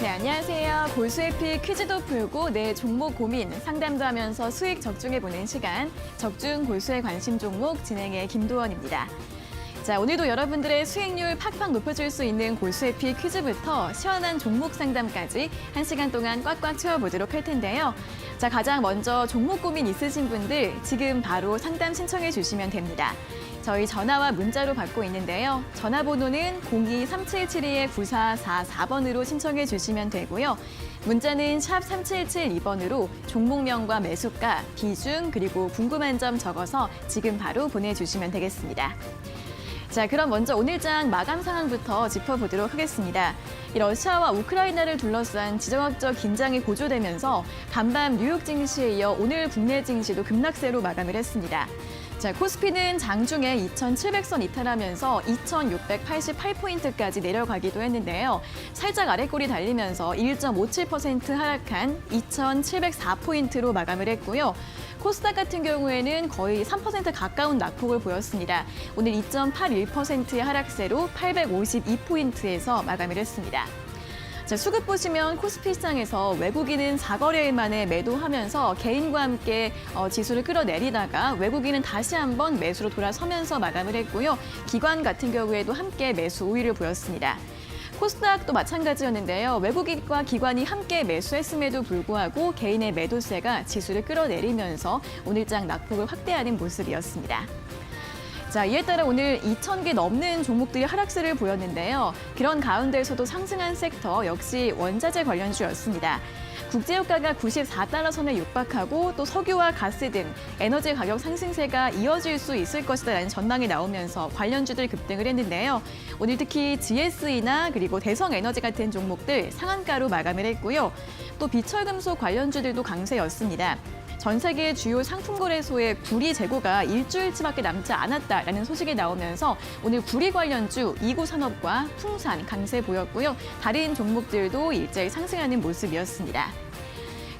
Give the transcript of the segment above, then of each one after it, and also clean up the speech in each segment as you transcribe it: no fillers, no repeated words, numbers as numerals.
네, 안녕하세요. 골수에피 퀴즈도 풀고 내 종목 고민 상담도 하면서 수익 적중해보는 시간, 적중 골수의 관심 종목 진행의 김도원입니다. 자, 오늘도 여러분들의 수익률 팍팍 높여줄 수 있는 골수에피 퀴즈부터 시원한 종목 상담까지 1시간 동안 꽉꽉 채워보도록 할 텐데요. 자, 가장 먼저 종목 고민 있으신 분들 지금 바로 상담 신청해 주시면 됩니다. 저희 전화와 문자로 받고 있는데요. 전화번호는 02-3772-9444번으로 신청해 주시면 되고요. 문자는 샵 3772번으로 종목명과 매수가, 비중, 그리고 궁금한 점 적어서 지금 바로 보내주시면 되겠습니다. 자, 그럼 먼저 오늘장 마감 상황부터 짚어보도록 하겠습니다. 이 러시아와 우크라이나를 둘러싼 지정학적 긴장이 고조되면서 간밤 뉴욕 증시에 이어 오늘 국내 증시도 급락세로 마감을 했습니다. 자, 코스피는 장중에 2,700선 이탈하면서 2,688포인트까지 내려가기도 했는데요. 살짝 아래꼬리 달리면서 1.57% 하락한 2,704포인트로 마감을 했고요. 코스닥 같은 경우에는 거의 3% 가까운 낙폭을 보였습니다. 오늘 2.81%의 하락세로 852포인트에서 마감을 했습니다. 자, 수급 보시면 코스피 시장에서 외국인은 4거래일 만에 매도하면서 개인과 함께 지수를 끌어내리다가 외국인은 다시 한번 매수로 돌아서면서 마감을 했고요. 기관 같은 경우에도 함께 매수 우위를 보였습니다. 코스닥도 마찬가지였는데요. 외국인과 기관이 함께 매수했음에도 불구하고 개인의 매도세가 지수를 끌어내리면서 오늘장 낙폭을 확대하는 모습이었습니다. 자, 이에 따라 오늘 2,000개 넘는 종목들이 하락세를 보였는데요. 그런 가운데에서도 상승한 섹터 역시 원자재 관련주였습니다. 국제유가가 94달러 선에 육박하고 또 석유와 가스 등 에너지 가격 상승세가 이어질 수 있을 것이다라는 전망이 나오면서 관련주들 급등을 했는데요. 오늘 특히 GSE나 그리고 대성에너지 같은 종목들 상한가로 마감을 했고요. 또 비철금속 관련주들도 강세였습니다. 전 세계 주요 상품 거래소의 구리 재고가 일주일치밖에 남지 않았다라는 소식이 나오면서 오늘 구리 관련주 이구산업과 풍산 강세 보였고요. 다른 종목들도 일제히 상승하는 모습이었습니다.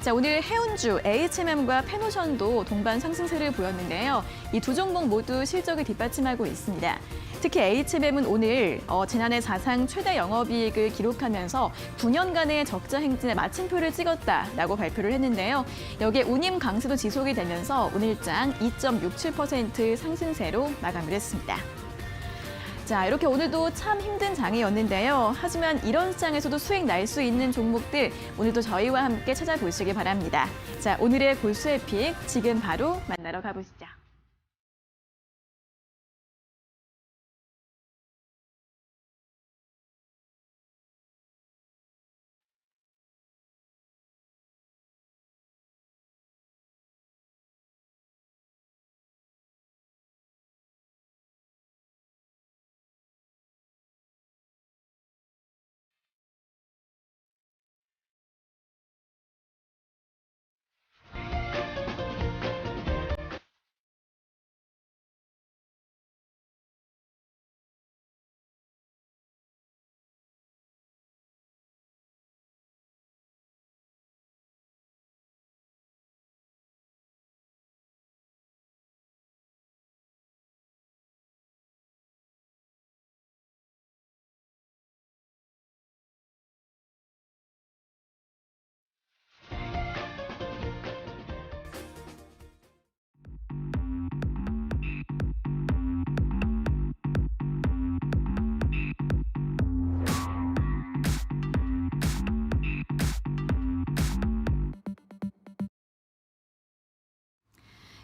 자, 오늘 해운주, H&M과 페노션도 동반 상승세를 보였는데요. 이 두 종목 모두 실적을 뒷받침하고 있습니다. 특히 H&M은 오늘 지난해 사상 최대 영업이익을 기록하면서 9년간의 적자 행진에 마침표를 찍었다라고 발표를 했는데요. 여기에 운임 강세도 지속이 되면서 오늘장 2.67% 상승세로 마감을 했습니다. 자, 이렇게 오늘도 참 힘든 장이었는데요. 하지만 이런 시장에서도 수익 날 수 있는 종목들 오늘도 저희와 함께 찾아보시기 바랍니다. 자, 오늘의 골수의 픽 지금 바로 만나러 가보시죠.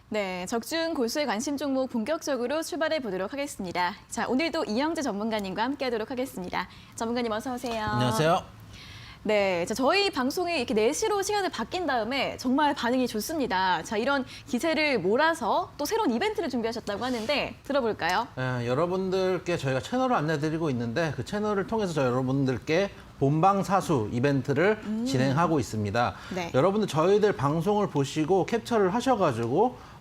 네, 적중 골수의 관심 종목 본격적으로 출발해 보도록 하겠습니다. 자, 오늘도 이영재 전문가님과 함께하도록 하겠습니다. 전문가님 어서 오세요. 안녕하세요. 네, 자, 저희 방송이 이렇게 4시로 시간을 바뀐 다음에 정말 반응이 좋습니다. 자, 이런 기세를 몰아서 또 새로운 이벤트를 준비하셨다고 하는데 들어볼까요? 네, 여러분들께 저희가 채널을 안내드리고 있는데 그 채널을 통해서 저희 여러분들께 본방사수 이벤트를 진행하고 있습니다. 네. 여러분들 저희들 방송을 보시고 캡처를 하셔가지고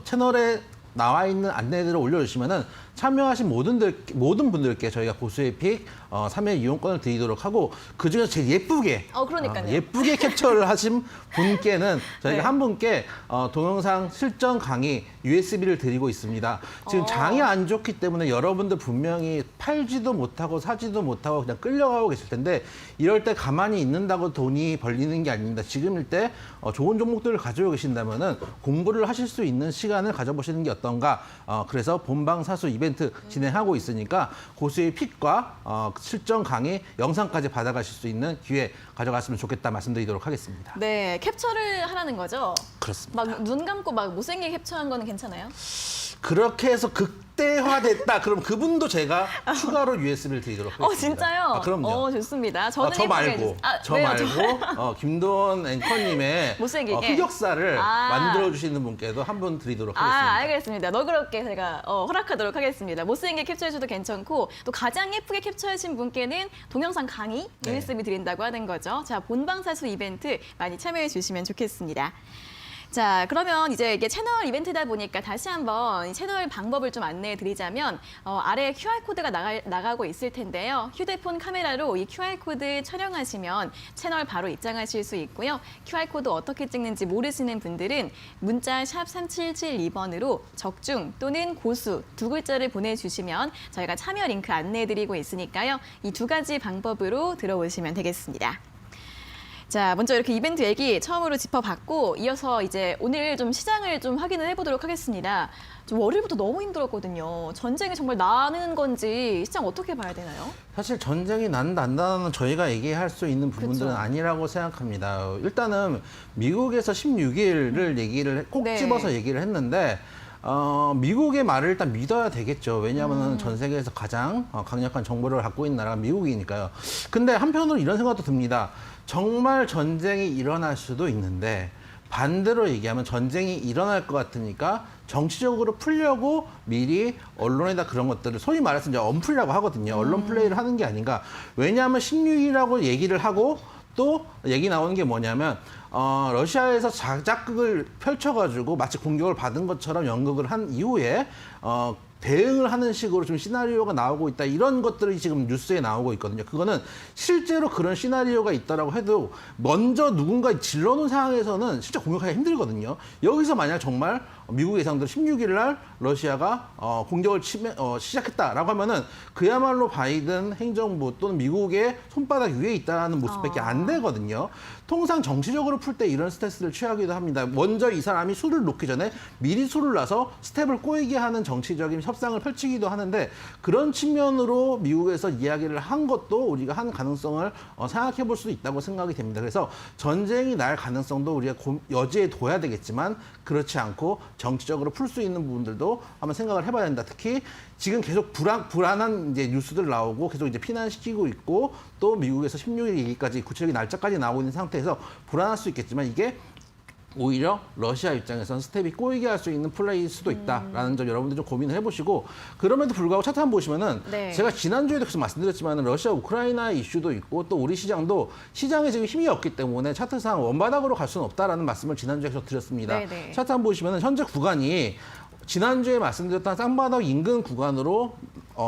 채널에 나와 있는 안내들을 올려주시면은 참여하신 모든 분들께 저희가 고수의 픽 3회 이용권을 드리도록 하고 그중에서 제일 예쁘게 그러니까요. 예쁘게 캡처를 하신 분께는 저희가 네. 한 분께 동영상 실전 강의 USB를 드리고 있습니다. 지금 장이 안 좋기 때문에 여러분들 분명히 팔지도 못하고 사지도 못하고 그냥 끌려가고 계실 텐데 이럴 때 가만히 있는다고 돈이 벌리는 게 아닙니다. 지금일 때 좋은 종목들을 가지고 계신다면은 공부를 하실 수 있는 시간을 가져보시는 게 어떤가. 그래서 본방사수 이벤트 진행하고 있으니까 고수의 픽과 실전 강의 영상까지 받아가실 수 있는 기회 가져갔으면 좋겠다 말씀드리도록 하겠습니다. 네, 캡처를 하라는 거죠? 그렇습니다. 막 눈 감고 막 못생기게 캡처한 거는 괜찮아요? 그렇게 해서 극대화됐다. 그럼 그분도 제가 추가로 USB를 드리도록 하겠습니다. 진짜요? 그럼요. 좋습니다. 저는 저 예쁘게 말고, 해주세요. 저 왜요? 말고 김도원 앵커님의 못생기게? 흑역사를 아. 만들어주시는 분께도 한 분 드리도록 하겠습니다. 알겠습니다. 너그럽게 제가 허락하도록 하겠습니다. 못생기게 캡처해줘도 괜찮고 또 가장 예쁘게 캡처하신 분께는 동영상 강의 네. USB 드린다고 하는 거죠. 자, 본방사수 이벤트 많이 참여해 주시면 좋겠습니다. 자, 그러면 이제 이게 채널 이벤트다 보니까 다시 한번 이 채널 방법을 좀 안내해 드리자면 아래에 QR코드가 나가고 있을 텐데요. 휴대폰 카메라로 이 QR코드 촬영하시면 채널 바로 입장하실 수 있고요. QR코드 어떻게 찍는지 모르시는 분들은 문자 샵 3772번으로 적중 또는 고수 두 글자를 보내주시면 저희가 참여 링크 안내해 드리고 있으니까요. 이 두 가지 방법으로 들어오시면 되겠습니다. 자, 먼저 이렇게 이벤트 얘기 처음으로 짚어봤고 이어서 이제 오늘 좀 시장을 좀 확인을 해보도록 하겠습니다. 좀 월요일부터 너무 힘들었거든요. 전쟁이 정말 나는 건지 시장 어떻게 봐야 되나요? 사실 전쟁이 난다 안 난다는 저희가 얘기할 수 있는 부분들은 그쵸. 아니라고 생각합니다. 일단은 미국에서 16일을 얘기를 꼭 네. 집어서 얘기를 했는데 미국의 말을 일단 믿어야 되겠죠. 왜냐하면 전 세계에서 가장 강력한 정보를 갖고 있는 나라가 미국이니까요. 근데 한편으로 이런 생각도 듭니다. 정말 전쟁이 일어날 수도 있는데 반대로 얘기하면 전쟁이 일어날 것 같으니까 정치적으로 풀려고 미리 언론에다 그런 것들을 소위 말해서 이제 언플이라고 하거든요. 언론 플레이를 하는 게 아닌가. 왜냐하면 16일이라고 얘기를 하고 또 얘기 나오는 게 뭐냐면 러시아에서 자작극을 펼쳐가지고 마치 공격을 받은 것처럼 연극을 한 이후에 대응을 하는 식으로 좀 시나리오가 나오고 있다. 이런 것들이 지금 뉴스에 나오고 있거든요. 그거는 실제로 그런 시나리오가 있다라고 해도 먼저 누군가 질러놓은 상황에서는 진짜 공격하기가 힘들거든요. 여기서 만약 정말 미국 예상대로 16일 날 러시아가 공격을 시작했다라고 하면은 그야말로 바이든 행정부 또는 미국의 손바닥 위에 있다는 모습밖에 안 되거든요. 통상 정치적으로 풀 때 이런 스탠스를 취하기도 합니다. 먼저 이 사람이 수를 놓기 전에 미리 수를 놔서 스텝을 꼬이게 하는 정치적인 협상을 펼치기도 하는데 그런 측면으로 미국에서 이야기를 한 것도 우리가 한 가능성을 생각해 볼 수도 있다고 생각이 됩니다. 그래서 전쟁이 날 가능성도 우리가 여지에 둬야 되겠지만 그렇지 않고 정치적으로 풀 수 있는 부분들도 한번 생각을 해봐야 된다. 특히 지금 계속 불안한 이제 뉴스들 나오고 계속 이제 피난시키고 있고 또 미국에서 16일 얘기까지 구체적인 날짜까지 나오고 있는 상태에서 불안할 수 있겠지만 이게 오히려 러시아 입장에서는 스텝이 꼬이게 할 수 있는 플레이일 수도 있다라는 점 여러분들 좀 고민을 해보시고 그럼에도 불구하고 차트 한번 보시면은 네. 제가 지난주에도 계속 말씀드렸지만 러시아 우크라이나 이슈도 있고 또 우리 시장도 시장에 지금 힘이 없기 때문에 차트상 원바닥으로 갈 수는 없다라는 말씀을 지난주에 계속 드렸습니다. 네네. 차트 한번 보시면은 현재 구간이 지난주에 말씀드렸던 쌍바닥 인근 구간으로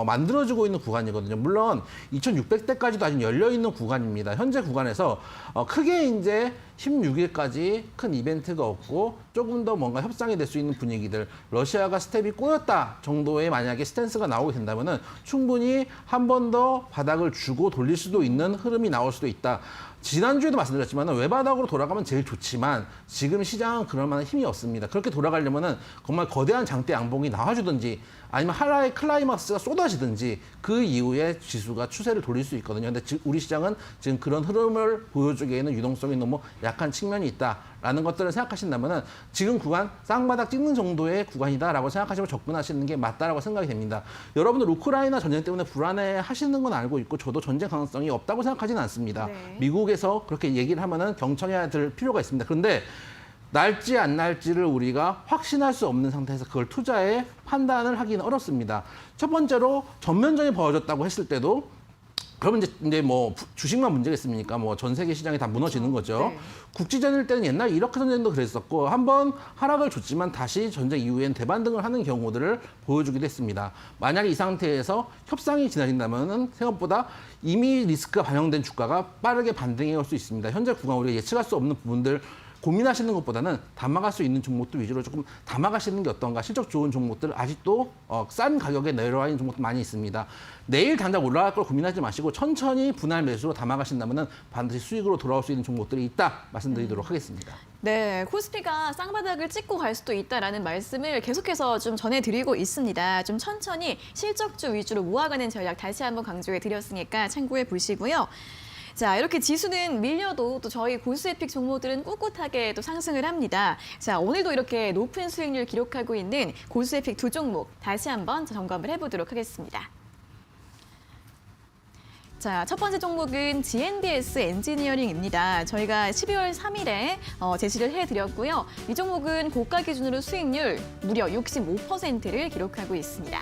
만들어지고 있는 구간이거든요. 물론 2600대까지도 아직 열려있는 구간입니다. 현재 구간에서 크게 이제 16일까지 큰 이벤트가 없고 조금 더 뭔가 협상이 될 수 있는 분위기들 러시아가 스텝이 꼬였다 정도의 만약에 스탠스가 나오게 된다면은 충분히 한 번 더 바닥을 주고 돌릴 수도 있는 흐름이 나올 수도 있다. 지난주에도 말씀드렸지만 외바닥으로 돌아가면 제일 좋지만 지금 시장은 그럴 만한 힘이 없습니다. 그렇게 돌아가려면은 정말 거대한 장대 양봉이 나와주든지 아니면 하나의 클라이막스가 쏟아지든지 그 이후에 지수가 추세를 돌릴 수 있거든요. 근데 우리 시장은 지금 그런 흐름을 보여주기에는 유동성이 너무 약한 측면이 있다라는 것들을 생각하신다면은 지금 구간 쌍바닥 찍는 정도의 구간이다라고 생각하시고 접근하시는 게 맞다라고 생각이 됩니다. 여러분들 우크라이나 전쟁 때문에 불안해 하시는 건 알고 있고 저도 전쟁 가능성이 없다고 생각하지는 않습니다. 네. 미국에서 그렇게 얘기를 하면은 경청해야 될 필요가 있습니다. 그런데 날지 안 날지를 우리가 확신할 수 없는 상태에서 그걸 투자에 판단을 하기는 어렵습니다. 첫 번째로 전면전이 벌어졌다고 했을 때도 그러면 이제 뭐 주식만 문제겠습니까? 뭐 전 세계 시장이 다 무너지는 거죠. 네. 국지전일 때는 옛날 이라크 전쟁도 그랬었고 한번 하락을 줬지만 다시 전쟁 이후엔 대반등을 하는 경우들을 보여주기도 했습니다. 만약에 이 상태에서 협상이 지나진다면은 생각보다 이미 리스크가 반영된 주가가 빠르게 반등해 올 수 있습니다. 현재 구간 우리가 예측할 수 없는 부분들 고민하시는 것보다는 담아갈 수 있는 종목들 위주로 조금 담아가시는 게 어떤가. 실적 좋은 종목들 아직도 싼 가격에 내려와 있는 종목들 많이 있습니다. 내일 당장 올라갈 걸 고민하지 마시고 천천히 분할 매수로 담아가신다면 반드시 수익으로 돌아올 수 있는 종목들이 있다 말씀드리도록 하겠습니다. 네, 코스피가 쌍바닥을 찍고 갈 수도 있다라는 말씀을 계속해서 좀 전해드리고 있습니다. 좀 천천히 실적주 위주로 모아가는 전략 다시 한번 강조해 드렸으니까 참고해 보시고요. 자, 이렇게 지수는 밀려도 또 저희 고수의 픽 종목들은 꿋꿋하게 또 상승을 합니다. 자, 오늘도 이렇게 높은 수익률 기록하고 있는 고수의 픽 두 종목 다시 한번 점검을 해보도록 하겠습니다. 자, 첫 번째 종목은 GNBS 엔지니어링입니다. 저희가 12월 3일에 제시를 해드렸고요. 이 종목은 고가 기준으로 수익률 무려 65%를 기록하고 있습니다.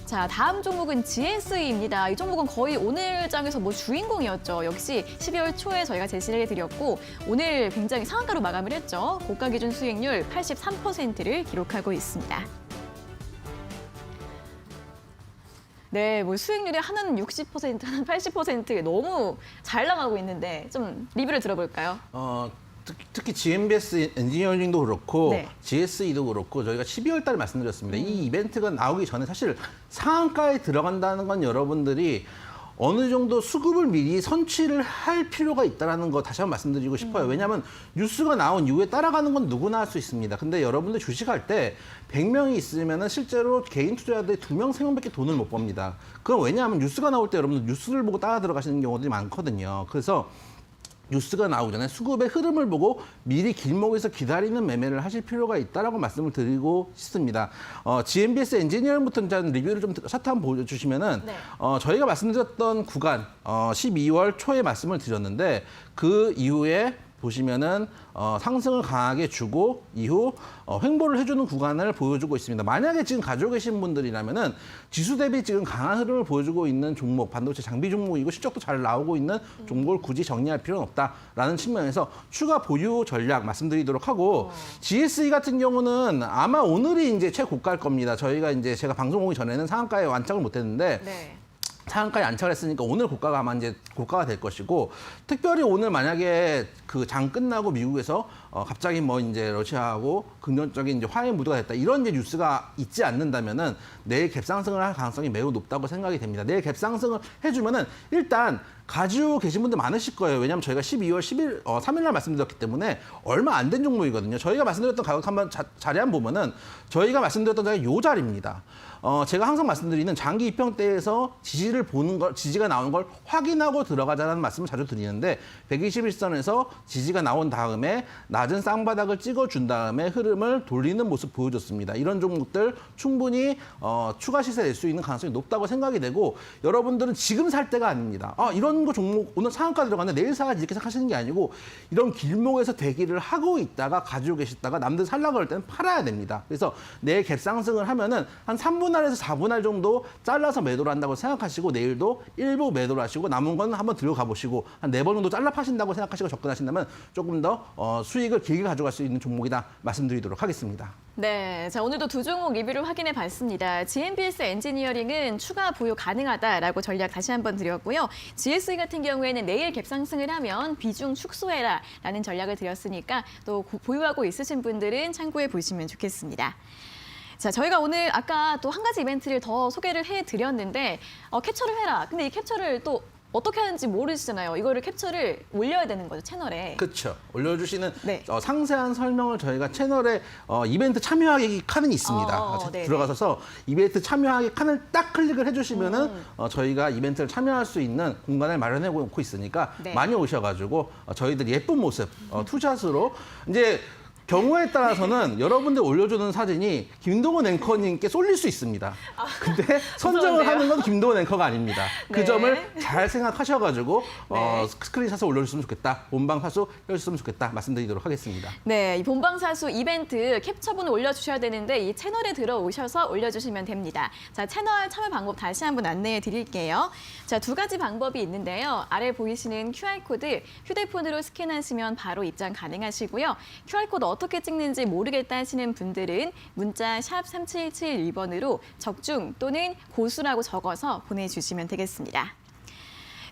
자, 다음 종목은 GSE입니다. 이 종목은 거의 오늘 장에서 주인공이었죠. 역시 12월 초에 저희가 제시를 해드렸고 오늘 굉장히 상한가로 마감을 했죠. 고가 기준 수익률 83%를 기록하고 있습니다. 네, 수익률이 하나는 60%, 하나는 80% 너무 잘 나가고 있는데 좀 리뷰를 들어볼까요? 특히 GMBS 엔지니어링도 그렇고 네. GSE도 그렇고 저희가 12월 달에 말씀드렸습니다. 이 이벤트가 나오기 전에 사실 상한가에 들어간다는 건 여러분들이 어느 정도 수급을 미리 선취를 할 필요가 있다는 거 다시 한번 말씀드리고 싶어요. 왜냐하면 뉴스가 나온 이후에 따라가는 건 누구나 할 수 있습니다. 근데 여러분들 주식할 때 100명이 있으면 실제로 개인 투자자들이 2명, 3명밖에 돈을 못 법니다. 그건 왜냐하면 뉴스가 나올 때 여러분들 뉴스를 보고 따라 들어가시는 경우들이 많거든요. 그래서 뉴스가 나오기 전에 수급의 흐름을 보고 미리 길목에서 기다리는 매매를 하실 필요가 있다라고 말씀을 드리고 싶습니다. GMBS 엔지니어링부터 리뷰를 좀 차트 한번 보여주시면은 네. 저희가 말씀드렸던 구간 12월 초에 말씀을 드렸는데 그 이후에 보시면은 상승을 강하게 주고 이후 횡보를 해주는 구간을 보여주고 있습니다. 만약에 지금 가지고 계신 분들이라면은 지수 대비 지금 강한 흐름을 보여주고 있는 종목, 반도체 장비 종목이고 실적도 잘 나오고 있는 종목을 굳이 정리할 필요는 없다라는 측면에서 추가 보유 전략 말씀드리도록 하고 GSE 같은 경우는 아마 오늘이 이제 최고가일 겁니다. 저희가 이제 제가 방송 오기 전에는 상한가에 완착을 못했는데. 네. 상한가에 안착을 했으니까 오늘 고가가 아마 이제 고가가 될 것이고 특별히 오늘 만약에 그 장 끝나고 미국에서 갑자기 이제 러시아하고 긍정적인 이제 화해 무드가 됐다 이런 이제 뉴스가 있지 않는다면은 내일 갭상승을 할 가능성이 매우 높다고 생각이 됩니다. 내일 갭상승을 해주면은 일단 가지고 계신 분들 많으실 거예요. 왜냐하면 저희가 12월 3일 날 말씀드렸기 때문에 얼마 안 된 종목이거든요. 저희가 말씀드렸던 가격 한번 자리 한번 보면은 저희가 말씀드렸던 자리가 요 자리입니다. 제가 항상 말씀드리는 장기 입평대에서 지지를 보는 걸, 지지가 나오는 걸 확인하고 들어가자는 말씀을 자주 드리는데 121선에서 지지가 나온 다음에 낮은 쌍바닥을 찍어준 다음에 흐름을 돌리는 모습 보여줬습니다. 이런 종목들 충분히 추가 시세 낼 수 있는 가능성이 높다고 생각이 되고 여러분들은 지금 살 때가 아닙니다. 이런 거 종목 오늘 상한가 들어갔는데 내일 사야지 이렇게 생각하시는 게 아니고 이런 길목에서 대기를 하고 있다가 가지고 계시다가 남들 살라고 할 때는 팔아야 됩니다. 그래서 내일 갭 상승을 하면은 한 3분할에서 4분할 정도 잘라서 매도를 한다고 생각하시고 내일도 일부 매도를 하시고 남은 건 한번 들어가 보시고 한 4번 정도 잘라 파신다고 생각하시고 접근하신다면 조금 더 수익을 길게 가져갈 수 있는 종목이다 말씀드리도록 하겠습니다. 네, 자 오늘도 두 종목 리뷰를 확인해 봤습니다. GMBS 엔지니어링은 추가 보유 가능하다라고 전략 다시 한번 드렸고요. GSE 같은 경우에는 내일 갭상승을 하면 비중 축소해라라는 전략을 드렸으니까 또 보유하고 있으신 분들은 참고해 보시면 좋겠습니다. 자, 저희가 오늘 아까 또 한 가지 이벤트를 더 소개를 해드렸는데 캡처를 해라. 근데 이 캡처를 또 어떻게 하는지 모르시잖아요. 이거를 캡처를 올려야 되는 거죠, 채널에. 그렇죠. 올려주시는 네. 상세한 설명을 저희가 채널에 이벤트 참여하기 칸이 있습니다. 들어가셔서 이벤트 참여하기 칸을 딱 클릭을 해주시면은 저희가 이벤트를 참여할 수 있는 공간을 마련해 놓고 있으니까 네. 많이 오셔가지고 저희들 예쁜 모습 투샷으로 이제 경우에 따라서는 여러분들 올려주는 사진이 김동원 앵커님께 쏠릴 수 있습니다. 근데 선정을 하는 건 김동원 앵커가 아닙니다. 그 네. 점을 잘 생각하셔가지고 네. 스크린샷을 올려주시면 좋겠다. 본방사수 해주셨으면 좋겠다. 말씀드리도록 하겠습니다. 네, 이 본방사수 이벤트 캡처본을 올려주셔야 되는데 이 채널에 들어오셔서 올려주시면 됩니다. 자, 채널 참여 방법 다시 한번 안내해 드릴게요. 자, 두 가지 방법이 있는데요. 아래 보이시는 QR코드 휴대폰으로 스캔하시면 바로 입장 가능하시고요. QR코드 어떻게 찍는지 모르겠다 하시는 분들은 문자 샵 3771번으로 적중 또는 고수라고 적어서 보내주시면 되겠습니다.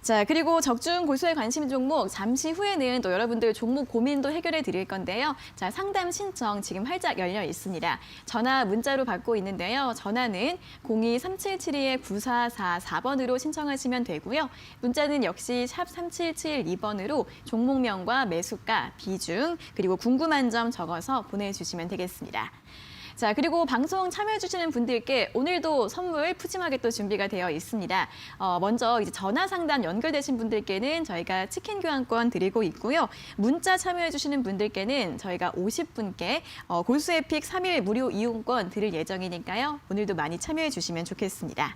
자, 그리고 적중 고수에 관심 종목 잠시 후에는 또 여러분들 종목 고민도 해결해 드릴 건데요. 자, 상담 신청 지금 활짝 열려 있습니다. 전화 문자로 받고 있는데요. 전화는 02-3772-9444번으로 신청하시면 되고요. 문자는 역시 샵 3772번으로 종목명과 매수가, 비중, 그리고 궁금한 점 적어서 보내주시면 되겠습니다. 자, 그리고 방송 참여해주시는 분들께 오늘도 선물 푸짐하게 또 준비가 되어 있습니다. 먼저 이제 전화 상담 연결되신 분들께는 저희가 치킨 교환권 드리고 있고요. 문자 참여해주시는 분들께는 저희가 50분께 골수의 픽 3일 무료 이용권 드릴 예정이니까요. 오늘도 많이 참여해주시면 좋겠습니다.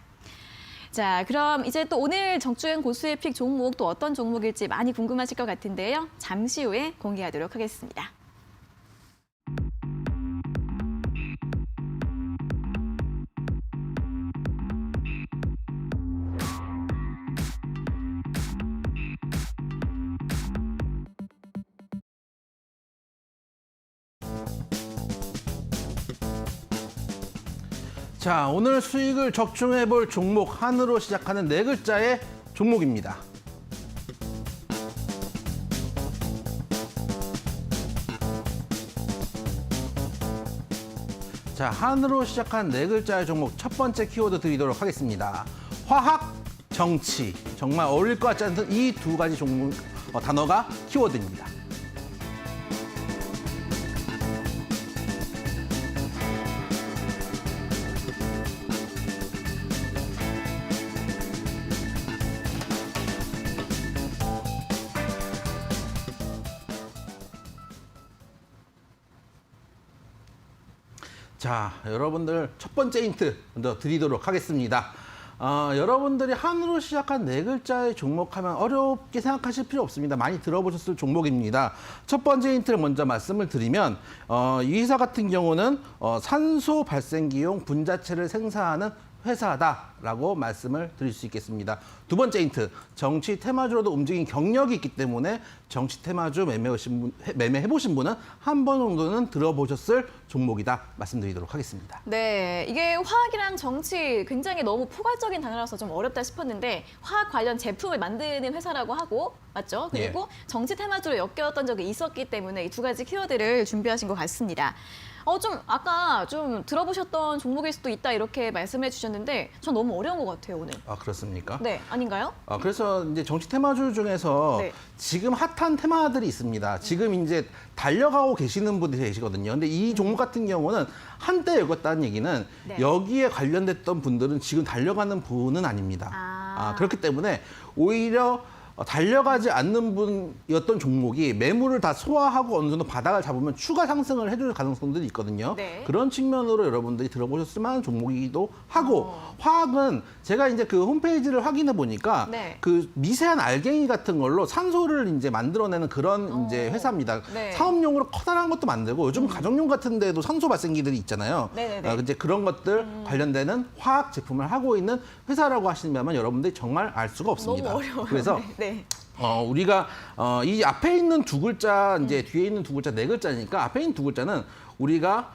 자, 그럼 이제 또 오늘 적중 고수의 픽 종목 또 어떤 종목일지 많이 궁금하실 것 같은데요. 잠시 후에 공개하도록 하겠습니다. 자, 오늘 수익을 적중해 볼 종목 한으로 시작하는 네 글자의 종목입니다. 자, 한으로 시작한 네 글자의 종목 첫 번째 키워드 드리도록 하겠습니다. 화학, 정치. 정말 어울릴 것 같지 않은 이 두 가지 종목 단어가 키워드입니다. 자, 여러분들 첫 번째 힌트 먼저 드리도록 하겠습니다. 여러분들이 한으로 시작한 네 글자의 종목하면 어렵게 생각하실 필요 없습니다. 많이 들어보셨을 종목입니다. 첫 번째 힌트를 먼저 말씀을 드리면 이 회사 같은 경우는 산소 발생기용 분자체를 생산하는 회사다라고 말씀을 드릴 수 있겠습니다. 두 번째 힌트, 정치 테마주로도 움직인 경력이 있기 때문에 정치 테마주 매매해보신 분은 한 번 정도는 들어보셨을 종목이다 말씀드리도록 하겠습니다. 네, 이게 화학이랑 정치 굉장히 너무 포괄적인 단어라서 좀 어렵다 싶었는데 화학 관련 제품을 만드는 회사라고 하고 맞죠? 그리고 정치 테마주로 엮였던 적이 있었기 때문에 이 두 가지 키워드를 준비하신 것 같습니다. 좀 아까 좀 들어보셨던 종목일 수도 있다 이렇게 말씀해 주셨는데 전 너무 어려운 것 같아요, 오늘. 아, 그렇습니까? 네, 아닌가요? 그래서 이제 정치 테마주 중에서 네. 지금 핫한 테마들이 있습니다. 지금 이제 달려가고 계시는 분들이 계시거든요. 근데 이 종목 같은 경우는 한때 여겼다는 얘기는 네. 여기에 관련됐던 분들은 지금 달려가는 분은 아닙니다. 그렇기 때문에 오히려 달려가지 않는 분이었던 종목이 매물을 다 소화하고 어느 정도 바닥을 잡으면 추가 상승을 해줄 가능성들이 있거든요. 네. 그런 측면으로 여러분들이 들어보셨을 만한 종목이기도 하고 화학은 제가 이제 그 홈페이지를 확인해 보니까 네. 그 미세한 알갱이 같은 걸로 산소를 이제 만들어내는 그런 이제 회사입니다. 네. 사업용으로 커다란 것도 만들고 요즘 가정용 같은 데도 산소 발생기들이 있잖아요. 네네네. 이제 그런 것들 관련되는 화학 제품을 하고 있는 회사라고 하시면 여러분들이 정말 알 수가 없습니다. 너무 어려워요. 그래서 네. 우리가 이 앞에 있는 두 글자 이제 뒤에 있는 두 글자 네 글자니까 앞에 있는 두 글자는 우리가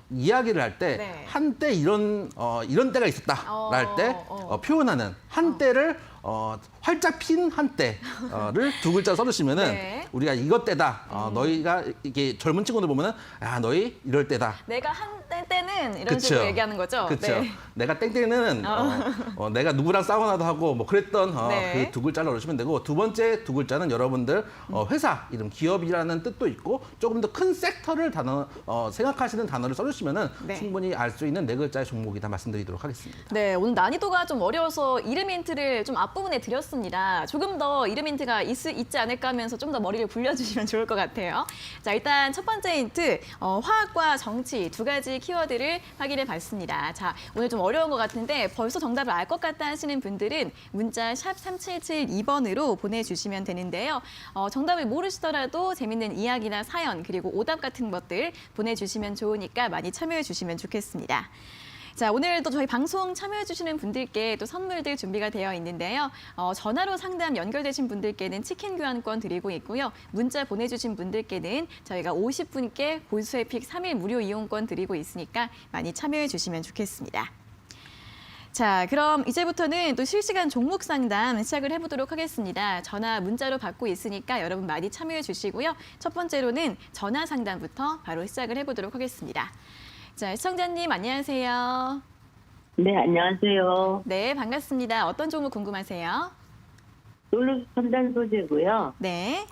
이야기를 할 때 네. 한때 이런 때가 있었다 할 때 표현하는 한때를 활짝 핀 한때를 두 글자 써주시면은 네. 우리가 이것 때다. 너희가 이게 젊은 친구들 보면은 너희 이럴 때다. 내가 한때 때는 이런 그쵸. 식으로 얘기하는 거죠? 그렇죠. 네. 내가 땡땡이는 내가 누구랑 싸워나도 하고 뭐 그랬던 네. 그 두 글자를 넣으시면 되고 두 번째 두 글자는 여러분들 회사 이름 기업이라는 뜻도 있고 조금 더 큰 섹터를 생각하시는 단어를 써주시면은 네. 충분히 알 수 있는 네 글자의 종목이다 말씀드리도록 하겠습니다. 네, 오늘 난이도가 좀 어려워서 이름 힌트를 좀 앞부분에 드렸습니다. 조금 더 이름 힌트가 있지 않을까 하면서 좀 더 머리를 굴려주시면 좋을 것 같아요. 자, 일단 첫 번째 힌트, 화학과 정치 두 가지 키워드를 확인해 봤습니다. 자, 오늘 좀 어려운 것 같은데 벌써 정답을 알 것 같다 하시는 분들은 문자 샵 3772번으로 보내주시면 되는데요. 정답을 모르시더라도 재밌는 이야기나 사연 그리고 오답 같은 것들 보내주시면 좋으니까 많이 참여해 주시면 좋겠습니다. 자, 오늘도 저희 방송 참여해주시는 분들께 또 선물들 준비가 되어 있는데요. 전화로 상담 연결되신 분들께는 치킨 교환권 드리고 있고요. 문자 보내주신 분들께는 저희가 50분께 골수의 픽 3일 무료 이용권 드리고 있으니까 많이 참여해주시면 좋겠습니다. 자, 그럼 이제부터는 또 실시간 종목 상담 시작을 해보도록 하겠습니다. 전화, 문자로 받고 있으니까 여러분 많이 참여해 주시고요. 첫 번째로는 전화 상담부터 바로 시작을 해보도록 하겠습니다. 자, 시청자님 안녕하세요. 네, 안녕하세요. 네, 반갑습니다. 어떤 종목 궁금하세요? 솔루스 첨단 소재고요. 네.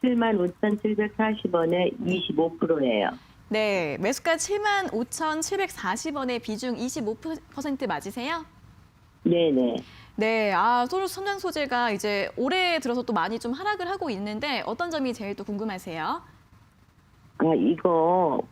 75,740원에 25%예요. 네, 매수가 75,740원에 비중 25% 맞으세요? 네네. 네, 솔루스 첨단 소재가 이제 올해 들어서 또 많이 좀 하락을 하고 있는데 어떤 점이 제일 또 궁금하세요? 이거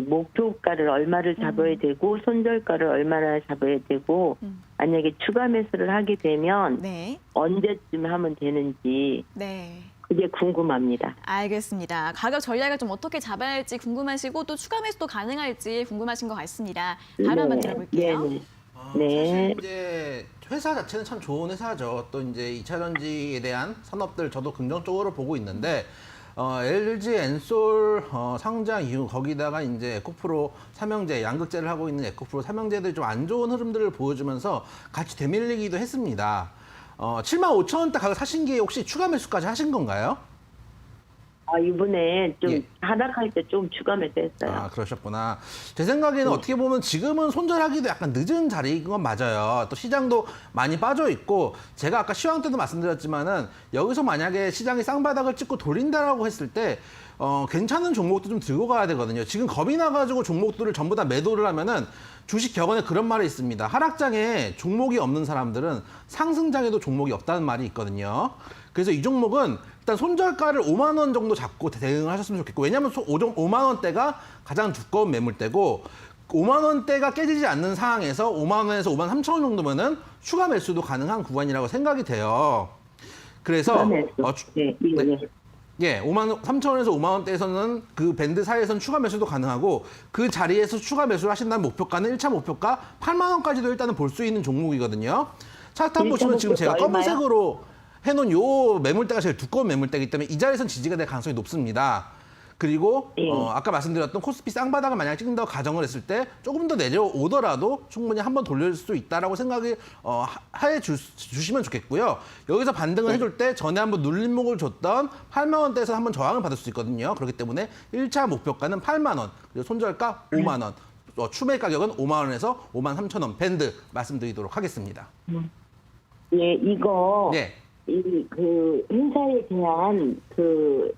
목표가를 얼마를 잡아야 되고 손절가를 얼마나 잡아야 되고 만약에 추가 매수를 하게 되면 네. 언제쯤 하면 되는지 네. 그게 궁금합니다. 알겠습니다. 가격 전략을 좀 어떻게 잡아야 할지 궁금하시고 또 추가 매수도 가능할지 궁금하신 것 같습니다. 바로 한번 들어볼게요. 네네. 사실 이제 회사 자체는 참 좋은 회사죠. 또 이제 2차 전지에 대한 산업들 저도 긍정적으로 보고 있는데 LG 엔솔 상장 이후 거기다가 이제 에코프로 삼형제 양극재를 하고 있는 에코프로 삼형제들이 좀 안 좋은 흐름들을 보여주면서 같이 되밀리기도 했습니다. 75,000원대 가격 사신 게 혹시 추가 매수까지 하신 건가요? 이번에 좀 예. 하락할 때 좀 추가 매수했어요. 그러셨구나. 제 생각에는 어떻게 보면 지금은 손절하기도 약간 늦은 자리인 건 맞아요. 또 시장도 많이 빠져 있고 제가 아까 시황 때도 말씀드렸지만은 여기서 만약에 시장이 쌍바닥을 찍고 돌린다라고 했을 때 괜찮은 종목도 좀 들고 가야 되거든요. 지금 겁이 나가지고 종목들을 전부 다 매도를 하면은 주식 격언에 그런 말이 있습니다. 하락장에 종목이 없는 사람들은 상승장에도 종목이 없다는 말이 있거든요. 그래서 이 종목은 일단 손절가를 5만 원 정도 잡고 대응을 하셨으면 좋겠고, 왜냐하면 5만 원대가 가장 두꺼운 매물대고 5만 원대가 깨지지 않는 상황에서 5만 원에서 5만 3천 원 정도면은 추가 매수도 가능한 구간이라고 생각이 돼요. 그래서 네, 예, 5만 3천 원에서 5만 원대에서는 그 밴드 사이에서는 추가 매수도 가능하고 그 자리에서 추가 매수를 하신다는 목표가는 1차 목표가 8만 원까지도 일단은 볼 수 있는 종목이거든요. 차트 한번 보시면 지금 제가 검은색으로 해놓은 요 매물대가 제일 두꺼운 매물대이기 때문에 이 자리에서는 지지가 될 가능성이 높습니다. 그리고 아까 말씀드렸던 코스피 쌍바닥을 만약 찍는다고 가정을 했을 때 조금 더 내려오더라도 충분히 한번 돌릴 수 있다라고 생각이 해 주시면 좋겠고요. 여기서 반등을 해줄 때 전에 한번 눌림목을 줬던 8만 원대에서 한번 저항을 받을 수 있거든요. 그렇기 때문에 1차 목표가는 8만 원, 그리고 손절가 5만 원, 추매 가격은 5만 원에서 5만 3천 원 밴드 말씀드리도록 하겠습니다. 예, 이거 네. 그 행사에 대한 그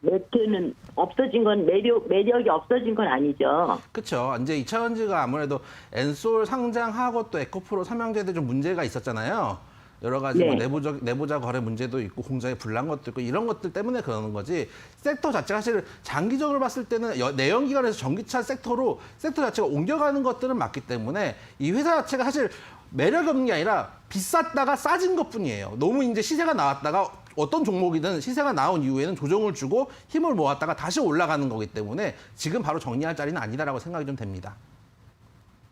매트는 없어진 건 매력이 없어진 건 아니죠. 그렇죠. 이제 2차 전지가 아무래도 엔솔 상장하고 또 에코프로 삼형제들 좀 문제가 있었잖아요. 여러 가지 네. 뭐 내부자 거래 문제도 있고 공장에 불난 것도 있고 이런 것들 때문에 그러는 거지. 섹터 자체가 사실 장기적으로 봤을 때는 내연기관에서 전기차 섹터 자체가 옮겨가는 것들은 맞기 때문에 이 회사 자체가 사실 매력이 없는 게 아니라 비쌌다가 싸진 것뿐이에요. 너무 이제 시세가 나왔다가 어떤 종목이든 시세가 나온 이후에는 조정을 주고 힘을 모았다가 다시 올라가는 거기 때문에 지금 바로 정리할 자리는 아니다라고 생각이 좀 됩니다.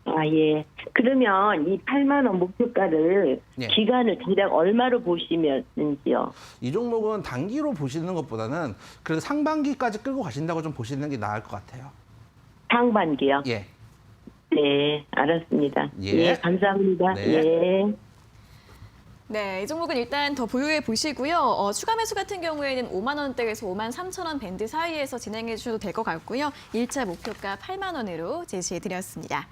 예. 그러면 이 8만 원 목표가를 예. 기간을 대략 얼마로 보시면은지요? 이 종목은 단기로 보시는 것보다는 그래도 상반기까지 끌고 가신다고 좀 보시는 게 나을 것 같아요. 상반기요? 예. 네, 알았습니다. 예. 감사합니다. 네. 예. 네, 이 종목은 일단 더 보유해 보시고요. 추가 매수 같은 경우에는 5만 원대에서 5만 3천 원 밴드 사이에서 진행해 주셔도 될 것 같고요. 1차 목표가 8만 원으로 제시해 드렸습니다.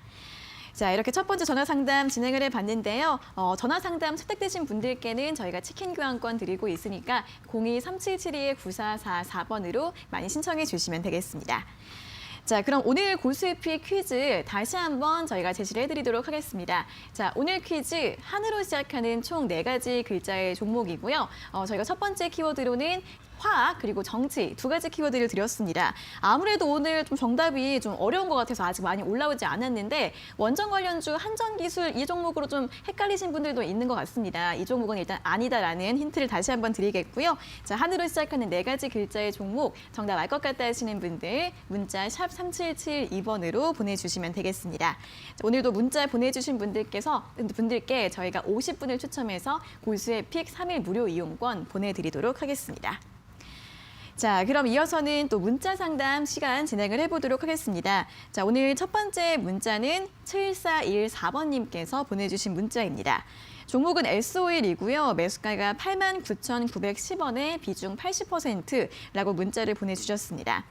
자, 이렇게 첫 번째 전화 상담 진행을 해봤는데요. 전화 상담 채택되신 분들께는 저희가 치킨 교환권 드리고 있으니까 02-3772-9444번으로 많이 신청해 주시면 되겠습니다. 자, 그럼 오늘 고수익 퀴즈 다시 한번 저희가 제시를 해드리도록 하겠습니다. 자, 오늘 퀴즈 한으로 시작하는 총 4가지 글자의 종목이고요. 저희가 첫 번째 키워드로는 화학 그리고 정치 2가지 키워드를 드렸습니다. 아무래도 오늘 좀 정답이 좀 어려운 것 같아서 아직 많이 올라오지 않았는데 원전 관련주 한전기술 이 종목으로 좀 헷갈리신 분들도 있는 것 같습니다. 이 종목은 일단 아니다라는 힌트를 다시 한번 드리겠고요. 자, 한으로 시작하는 4가지 글자의 종목 정답 알 것 같다 하시는 분들 문자 샵 3772번으로 보내주시면 되겠습니다. 자, 오늘도 문자 보내주신 분들께 저희가 50분을 추첨해서 골수의 픽 3일 무료 이용권 보내드리도록 하겠습니다. 자, 그럼 이어서는 또 문자 상담 시간 진행을 해보도록 하겠습니다. 자, 오늘 첫 번째 문자는 7414번님께서 보내주신 문자입니다. 종목은 S-오일이고요. 매수가가 89,910원에 비중 80%라고 문자를 보내주셨습니다.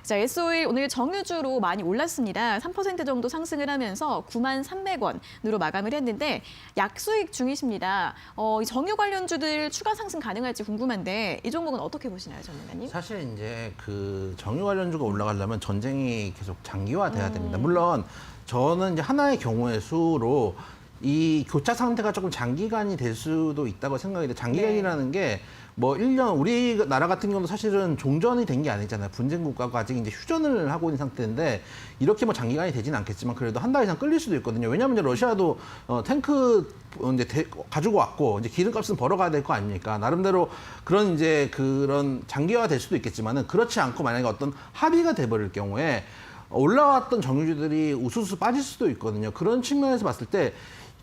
자, S-오일 오늘 정유주로 많이 올랐습니다. 3% 정도 상승을 하면서 93,300원으로 마감을 했는데 약수익 중이십니다. 이 정유 관련주들 추가 상승 가능할지 궁금한데 이 종목은 어떻게 보시나요, 전문가님? 사실 이제 그 정유 관련주가 올라가려면 전쟁이 계속 장기화돼야 됩니다. 물론 저는 이제 하나의 경우의 수로 이 교차 상태가 조금 장기간이 될 수도 있다고 생각이 돼요. 장기간이라는 게 뭐 1년, 우리나라 같은 경우도 사실은 종전이 된 게 아니잖아요. 분쟁 국가가 아직 이제 휴전을 하고 있는 상태인데 이렇게 뭐 장기간이 되진 않겠지만 그래도 한 달 이상 끌릴 수도 있거든요. 왜냐하면 이제 러시아도 탱크 이제 가지고 왔고 이제 기름값은 벌어가야 될 거 아닙니까? 나름대로 그런 이제 그런 장기화가 될 수도 있겠지만은 그렇지 않고 만약에 어떤 합의가 돼버릴 경우에 올라왔던 정유주들이 우수수 빠질 수도 있거든요. 그런 측면에서 봤을 때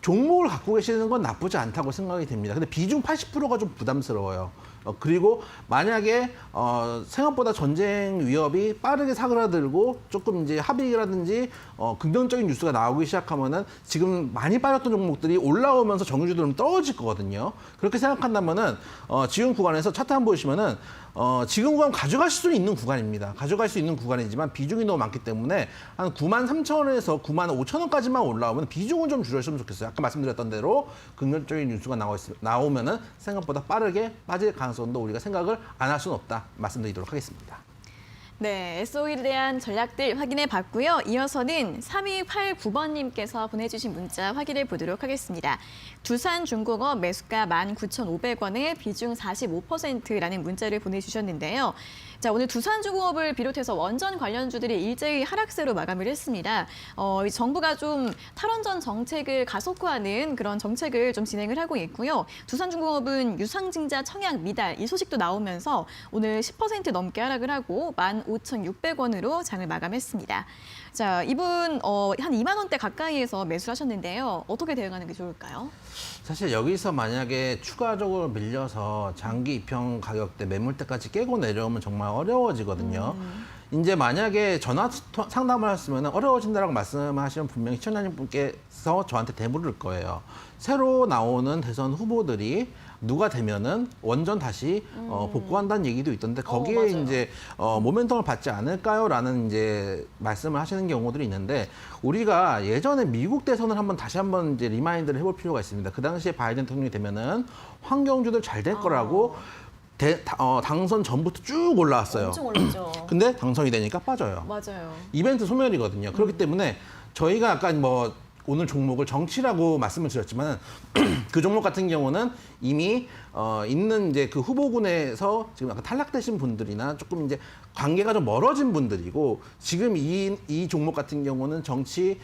종목을 갖고 계시는 건 나쁘지 않다고 생각이 됩니다. 근데 비중 80%가 좀 부담스러워요. 그리고 만약에 생각보다 전쟁 위협이 빠르게 사그라들고 조금 이제 합의라든지 긍정적인 뉴스가 나오기 시작하면은 지금 많이 빠졌던 종목들이 올라오면서 정유주들은 떨어질 거거든요. 그렇게 생각한다면은 지금 구간에서 차트 한번 보시면은 지금 구간 가져갈 수 있는 구간입니다. 가져갈 수 있는 구간이지만 비중이 너무 많기 때문에 한 93,000원에서 95,000원까지만 올라오면 비중은 좀 줄였으면 좋겠어요. 아까 말씀드렸던 대로 긍정적인 뉴스가 나오면은 생각보다 빠르게 빠질 가능성도 우리가 생각을 안 할 수는 없다. 말씀드리도록 하겠습니다. 네, S-오일에 대한 전략들 확인해 봤고요. 이어서는 3289번님께서 보내주신 문자 확인해 보도록 하겠습니다. 두산중공업 매수가 19,500원에 비중 45%라는 문자를 보내주셨는데요. 자, 오늘 두산중공업을 비롯해서 원전 관련주들이 일제히 하락세로 마감을 했습니다. 이 정부가 좀 탈원전 정책을 가속화하는 그런 정책을 좀 진행을 하고 있고요. 두산중공업은 유상증자 청약 미달 이 소식도 나오면서 오늘 10% 넘게 하락을 하고 15,600원으로 장을 마감했습니다. 자, 이분 한 2만 원대 가까이에서 매수를 하셨는데요. 어떻게 대응하는 게 좋을까요? 사실 여기서 만약에 추가적으로 밀려서 장기 입형 가격대 매물대까지 깨고 내려오면 정말 어려워지거든요. 이제 만약에 전화 상담을 하시면 어려워진다라고 말씀하시면 분명히 시청자님분께서 저한테 대물을 거예요. 새로 나오는 대선 후보들이 누가 되면은 원전 다시 복구한다는 얘기도 있던데 거기에 맞아요. 이제 모멘텀을 받지 않을까요라는 이제 말씀을 하시는 경우들이 있는데 우리가 예전에 미국 대선을 다시 한번 이제 리마인드를 해볼 필요가 있습니다. 그 당시에 바이든 대통령이 되면은 환경주들 잘 될 거라고 당선 전부터 쭉 올라왔어요. 엄청 올랐죠. 근데 당선이 되니까 빠져요. 맞아요. 이벤트 소멸이거든요. 그렇기 때문에 저희가 약간 뭐 오늘 종목을 정치라고 말씀을 드렸지만 그 종목 같은 경우는 이미 있는 이제 그 후보군에서 지금 약간 탈락되신 분들이나 조금 이제 관계가 좀 멀어진 분들이고 지금 이 종목 같은 경우는 정치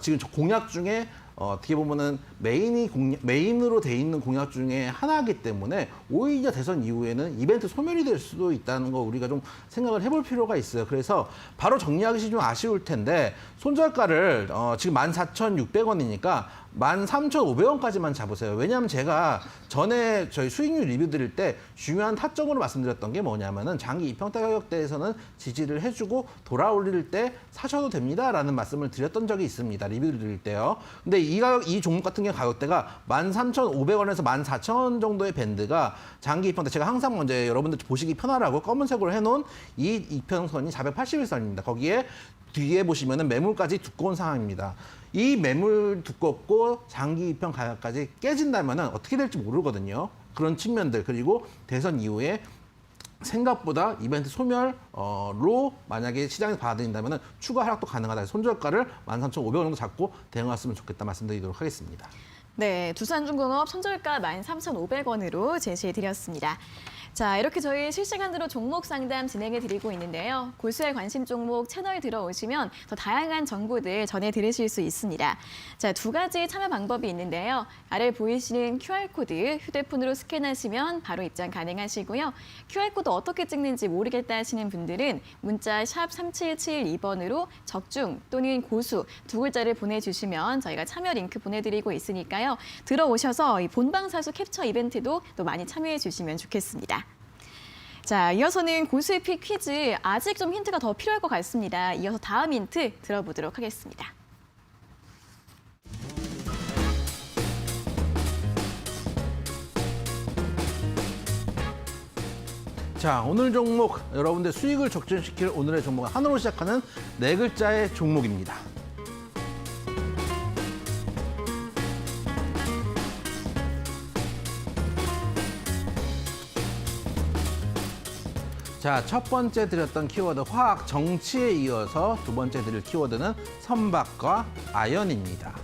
지금 공약 중에 어떻게 보면은 메인으로 돼 있는 공약 중에 하나이기 때문에 오히려 대선 이후에는 이벤트 소멸이 될 수도 있다는 거 우리가 좀 생각을 해볼 필요가 있어요. 그래서 바로 정리하기 좀 아쉬울 텐데 손절가를 지금 14,600원이니까 13,500원까지만 잡으세요. 왜냐하면 제가 전에 저희 수익률 리뷰 드릴 때 중요한 타점으로 말씀드렸던 게 뭐냐면은 장기 입형대 가격대에서는 지지를 해주고 돌아올릴 때 사셔도 됩니다라는 말씀을 드렸던 적이 있습니다. 리뷰를 드릴 때요. 근데 이 종목 같은 경우 가격대가 13,500원에서 14,000원 정도의 밴드가 장기 입형대 제가 항상 먼저 여러분들 보시기 편하라고 검은색으로 해놓은 이 이평선이 481선입니다. 거기에 뒤에 보시면은 매물까지 두꺼운 상황입니다. 이 매물 두껍고 장기 입형 가격까지 깨진다면 어떻게 될지 모르거든요. 그런 측면들 그리고 대선 이후에 생각보다 이벤트 소멸로 만약에 시장에서 받아들인다면 추가 하락도 가능하다. 손절가를 13,500원 정도 잡고 대응했으면 좋겠다 말씀드리도록 하겠습니다. 네, 두산중공업 손절가 13,500원으로 제시해드렸습니다. 자, 이렇게 저희 실시간으로 종목 상담 진행해드리고 있는데요. 고수의 관심 종목 채널 들어오시면 더 다양한 정보들 전해드리실 수 있습니다. 자, 두 가지 참여 방법이 있는데요. 아래 보이시는 QR코드 휴대폰으로 스캔하시면 바로 입장 가능하시고요. QR코드 어떻게 찍는지 모르겠다 하시는 분들은 문자 샵 3772번으로 적중 또는 고수 두 글자를 보내주시면 저희가 참여 링크 보내드리고 있으니까요. 들어오셔서 이 본방사수 캡처 이벤트도 또 많이 참여해 주시면 좋겠습니다. 자, 이어서는 고수의 픽 퀴즈. 아직 좀 힌트가 더 필요할 것 같습니다. 이어서 다음 힌트 들어보도록 하겠습니다. 자, 오늘 종목 여러분들 수익을 적정시킬 오늘의 종목은 한으로 시작하는 네 글자의 종목입니다. 자, 첫 번째 드렸던 키워드 화학, 정치에 이어서 두 번째 드릴 키워드는 선박과 아연입니다.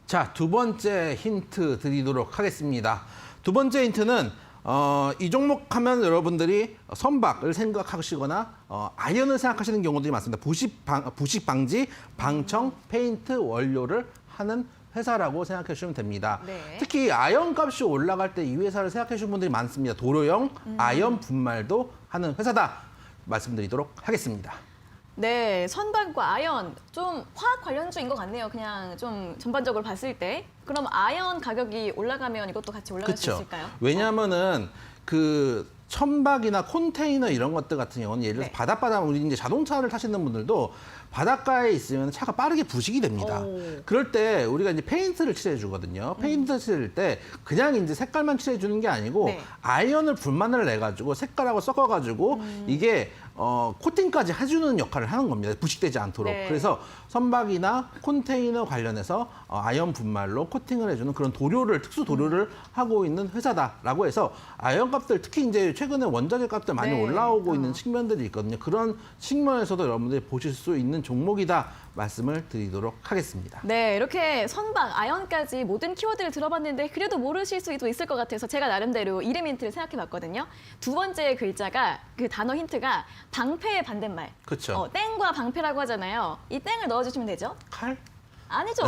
자, 두 번째 힌트 드리도록 하겠습니다. 두 번째 힌트는 이 종목 하면 여러분들이 선박을 생각하시거나 아연을 생각하시는 경우들이 많습니다. 부식 방지, 방청, 페인트 원료를 하는 회사라고 생각해 주시면 됩니다. 네. 특히 아연 값이 올라갈 때 이 회사를 생각해 주시는 분들이 많습니다. 도로용 아연 분말도 하는 회사다 말씀드리도록 하겠습니다. 네, 선박과 아연 좀 화학 관련주인 것 같네요. 그냥 좀 전반적으로 봤을 때. 그럼 아연 가격이 올라가면 이것도 같이 올라갈 수 그렇죠. 있을까요? 왜냐하면은 그 천박이나 컨테이너 이런 것들 같은 경우는 예를 들어서 네. 바닷바다 우리 이제 자동차를 타시는 분들도 바닷가에 있으면 차가 빠르게 부식이 됩니다. 오. 그럴 때 우리가 이제 페인트를 칠해 주거든요. 페인트 칠할 때 그냥 이제 색깔만 칠해 주는 게 아니고 네. 아이언을 분만을 내 가지고 색깔하고 섞어 가지고 이게 코팅까지 해주는 역할을 하는 겁니다. 부식되지 않도록. 네. 그래서 선박이나 컨테이너 관련해서 아이언 분말로 코팅을 해주는 그런 도료를 특수 도료를 하고 있는 회사다라고 해서 아이언 값들 특히 이제 최근에 원자재 값들 많이 네. 올라오고 있는 측면들이 있거든요. 그런 측면에서도 여러분들이 보실 수 있는 종목이다 말씀을 드리도록 하겠습니다. 네, 이렇게 선박, 아연까지 모든 키워드를 들어봤는데 그래도 모르실 수도 있을 것 같아서 제가 나름대로 이름 힌트를 생각해봤거든요. 두 번째 글자가 그 단어 힌트가 방패의 반대말. 그렇죠. 땡과 방패라고 하잖아요. 이 땡을 넣어주시면 되죠? 칼? 아니죠.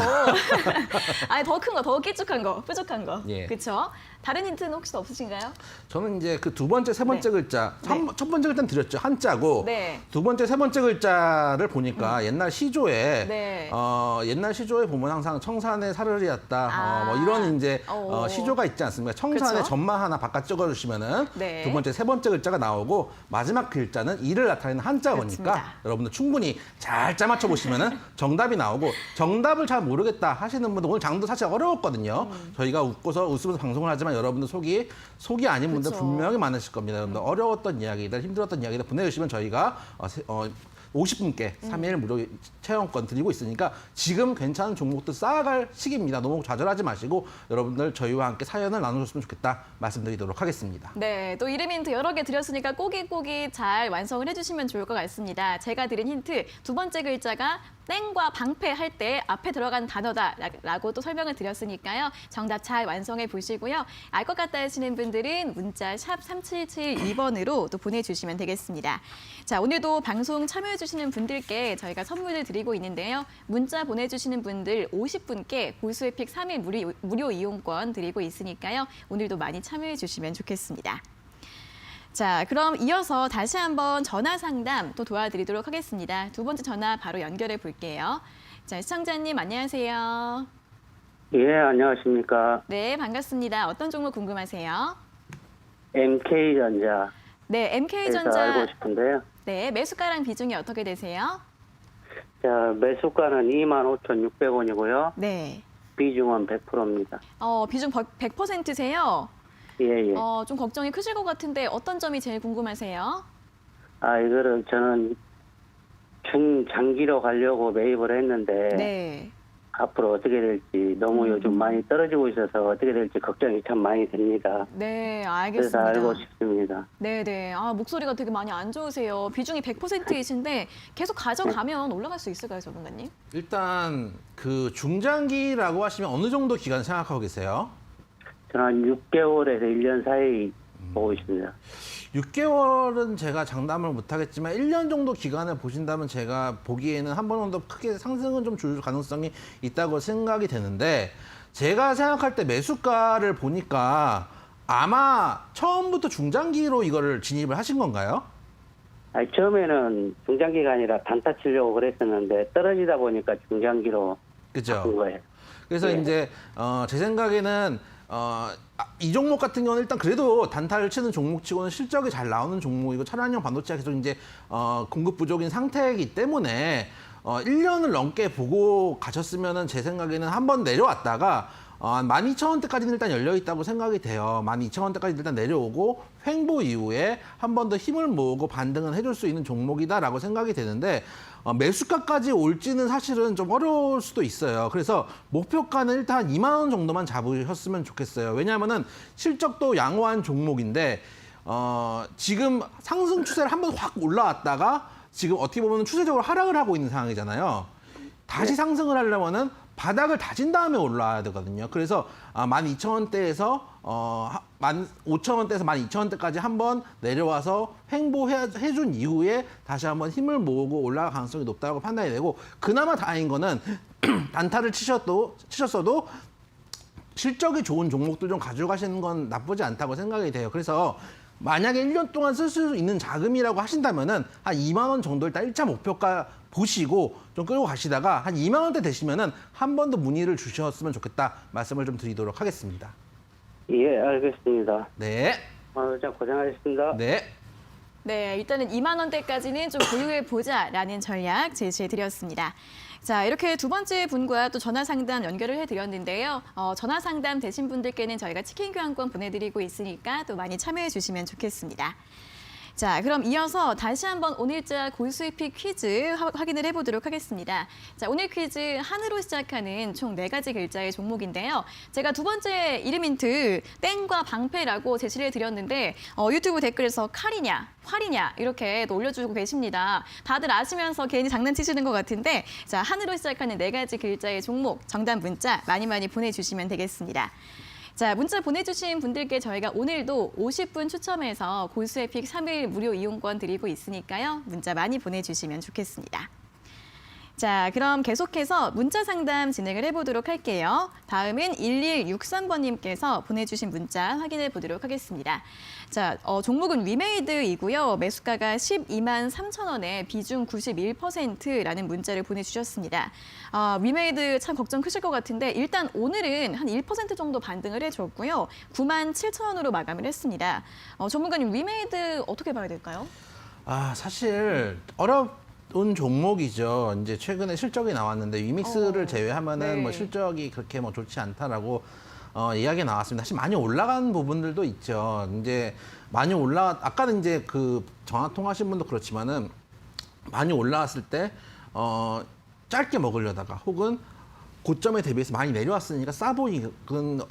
아니 더 큰 거, 더 길쭉한 거, 뾰족한 거. 예. 그렇죠? 다른 힌트는 혹시 더 없으신가요? 저는 이제 그 두 번째, 세 번째 네. 글자, 네. 첫 번째 글자는 드렸죠. 한자고. 네. 두 번째, 세 번째 글자를 보니까 옛날 시조에 네. 옛날 시조에 보면 항상 청산의 사르리였다. 아. 뭐 이런 이제 오. 시조가 있지 않습니까? 청산의 그쵸? 점만 하나 바깥 적어주시면은 네. 두 번째, 세 번째 글자가 나오고 마지막 글자는 이를 나타내는 한자어니까 그렇습니다. 여러분들 충분히 잘 짜맞춰 보시면은 정답이 나오고 정답을 잘 모르겠다 하시는 분들 오늘 장도 사실 어려웠거든요. 저희가 웃으면서 방송을 하지만 여러분들 속이 아닌 분들 그쵸. 분명히 많으실 겁니다. 여러분들 어려웠던 이야기들, 힘들었던 이야기들 보내주시면 저희가 50분께 3일 무료 체험권 드리고 있으니까 지금 괜찮은 종목들 쌓아갈 시기입니다. 너무 좌절하지 마시고 여러분들 저희와 함께 사연을 나눠줬으면 좋겠다 말씀드리도록 하겠습니다. 네, 또 이름 힌트 여러 개 드렸으니까 꼬깃꼬깃 잘 완성을 해주시면 좋을 것 같습니다. 제가 드린 힌트 두 번째 글자가 땡과 방패 할 때 앞에 들어간 단어다라고 또 설명을 드렸으니까요. 정답 잘 완성해 보시고요. 알 것 같다 하시는 분들은 문자 샵 3772번으로 또 보내주시면 되겠습니다. 자, 오늘도 방송 참여해 주시는 분들께 저희가 선물을 드리고 있는데요. 문자 보내주시는 분들 50분께 고수의 픽 3일 무료 이용권 드리고 있으니까요. 오늘도 많이 참여해 주시면 좋겠습니다. 자, 그럼 이어서 다시 한번 전화 상담 또 도와드리도록 하겠습니다. 두 번째 전화 바로 연결해 볼게요. 자, 시청자님 안녕하세요. 예, 안녕하십니까. 네, 반갑습니다. 어떤 종목 궁금하세요? MK전자. 네, 에서 MK전자. 알고 싶은데요. 네, 매수가랑 비중이 어떻게 되세요? 자, 매수가는 25,600원이고요. 네. 비중은 100%입니다. 비중 100%세요? 예, 예. 좀 걱정이 크실 것 같은데 어떤 점이 제일 궁금하세요? 이거를 저는 중장기로 가려고 매입을 했는데 네. 앞으로 어떻게 될지 너무 요즘 많이 떨어지고 있어서 어떻게 될지 걱정이 참 많이 됩니다. 네, 그래서 알겠습니다. 알고 싶습니다. 네네. 목소리가 되게 많이 안 좋으세요. 비중이 100%이신데 계속 가져가면 올라갈 수 있을까요, 전문가님? 일단 그 중장기라고 하시면 어느 정도 기간 생각하고 계세요? 저는 한 6개월에서 1년 사이 보고 있습니다. 6개월은 제가 장담을 못하겠지만 1년 정도 기간을 보신다면 제가 보기에는 한 번 정도 크게 상승은 좀 줄 가능성이 있다고 생각이 되는데 제가 생각할 때 매수가를 보니까 아마 처음부터 중장기로 이거를 진입을 하신 건가요? 아니, 처음에는 중장기가 아니라 단타 치려고 그랬었는데 떨어지다 보니까 중장기로 그죠? 바꾼 거예요. 그래서 네. 이제 제 생각에는 이 종목 같은 경우는 일단 그래도 단타를 치는 종목치고는 실적이 잘 나오는 종목이고 차량용 반도체가 계속 이제 공급 부족인 상태이기 때문에 1년을 넘게 보고 가셨으면은 제 생각에는 한번 내려왔다가 12,000원대까지는 일단 열려 있다고 생각이 돼요. 12,000원대까지 일단 내려오고 횡보 이후에 한 번 더 힘을 모으고 반등은 해줄 수 있는 종목이다라고 생각이 되는데 매수가까지 올지는 사실은 좀 어려울 수도 있어요. 그래서 목표가는 일단 2만 원 정도만 잡으셨으면 좋겠어요. 왜냐하면은 실적도 양호한 종목인데 지금 상승 추세를 한번 확 올라왔다가 지금 어떻게 보면 추세적으로 하락을 하고 있는 상황이잖아요. 다시 상승을 하려면은 바닥을 다진 다음에 올라와야 되거든요. 그래서 12,000원대에서 15,000원대에서 12,000원대까지 한번 내려와서 횡보해준 이후에 다시 한번 힘을 모으고 올라갈 가능성이 높다고 판단이 되고 그나마 다행인 거는 단타를 치셨어도 실적이 좋은 종목들 좀 가져가시는 건 나쁘지 않다고 생각이 돼요. 그래서 만약에 1년 동안 쓸 수 있는 자금이라고 하신다면은 한 2만 원 정도 일단 1차 목표가 보시고 좀 끌고 가시다가 한 2만 원대 되시면은 한 번 더 문의를 주셨으면 좋겠다 말씀을 좀 드리도록 하겠습니다. 예, 알겠습니다. 네. 자, 고생하셨습니다. 네. 네, 일단은 2만 원대까지는 좀 보유해 보자라는 전략 제시해 드렸습니다. 자, 이렇게 두 번째 분과 또 전화 상담 연결을 해드렸는데요. 전화 상담 되신 분들께는 저희가 치킨 교환권 보내드리고 있으니까 또 많이 참여해 주시면 좋겠습니다. 자, 그럼 이어서 다시 한번 오늘자 고수익 퀴즈 확인을 해보도록 하겠습니다. 자, 오늘 퀴즈 한으로 시작하는 총 4가지 글자의 종목인데요. 제가 두 번째 이름 힌트 땡과 방패라고 제시를 해드렸는데 유튜브 댓글에서 칼이냐, 활이냐 이렇게 또 올려주고 계십니다. 다들 아시면서 괜히 장난치시는 것 같은데 자, 한으로 시작하는 4가지 글자의 종목 정답 문자 많이 보내주시면 되겠습니다. 자, 문자 보내주신 분들께 저희가 오늘도 50분 추첨해서 고수의 픽 3일 무료 이용권 드리고 있으니까요. 문자 많이 보내주시면 좋겠습니다. 자, 그럼 계속해서 문자 상담 진행을 해보도록 할게요. 다음은 1163번님께서 보내주신 문자 확인해 보도록 하겠습니다. 자, 종목은 위메이드이고요. 매수가가 12만 3천 원에 비중 91%라는 문자를 보내주셨습니다. 위메이드 참 걱정 크실 것 같은데 일단 오늘은 한 1% 정도 반등을 해줬고요. 9만 7천 원으로 마감을 했습니다. 전문가님, 위메이드 어떻게 봐야 될까요? 사실 어려운 종목이죠. 이제 최근에 실적이 나왔는데 위믹스를 제외하면은 네. 뭐 실적이 그렇게 뭐 좋지 않다라고 이야기 나왔습니다. 사실 많이 올라간 부분들도 있죠. 이제 많이 아까는 이제 그 전화 통화하신 분도 그렇지만은 많이 올라왔을 때 짧게 먹으려다가 혹은 고점에 대비해서 많이 내려왔으니까 싸 보이는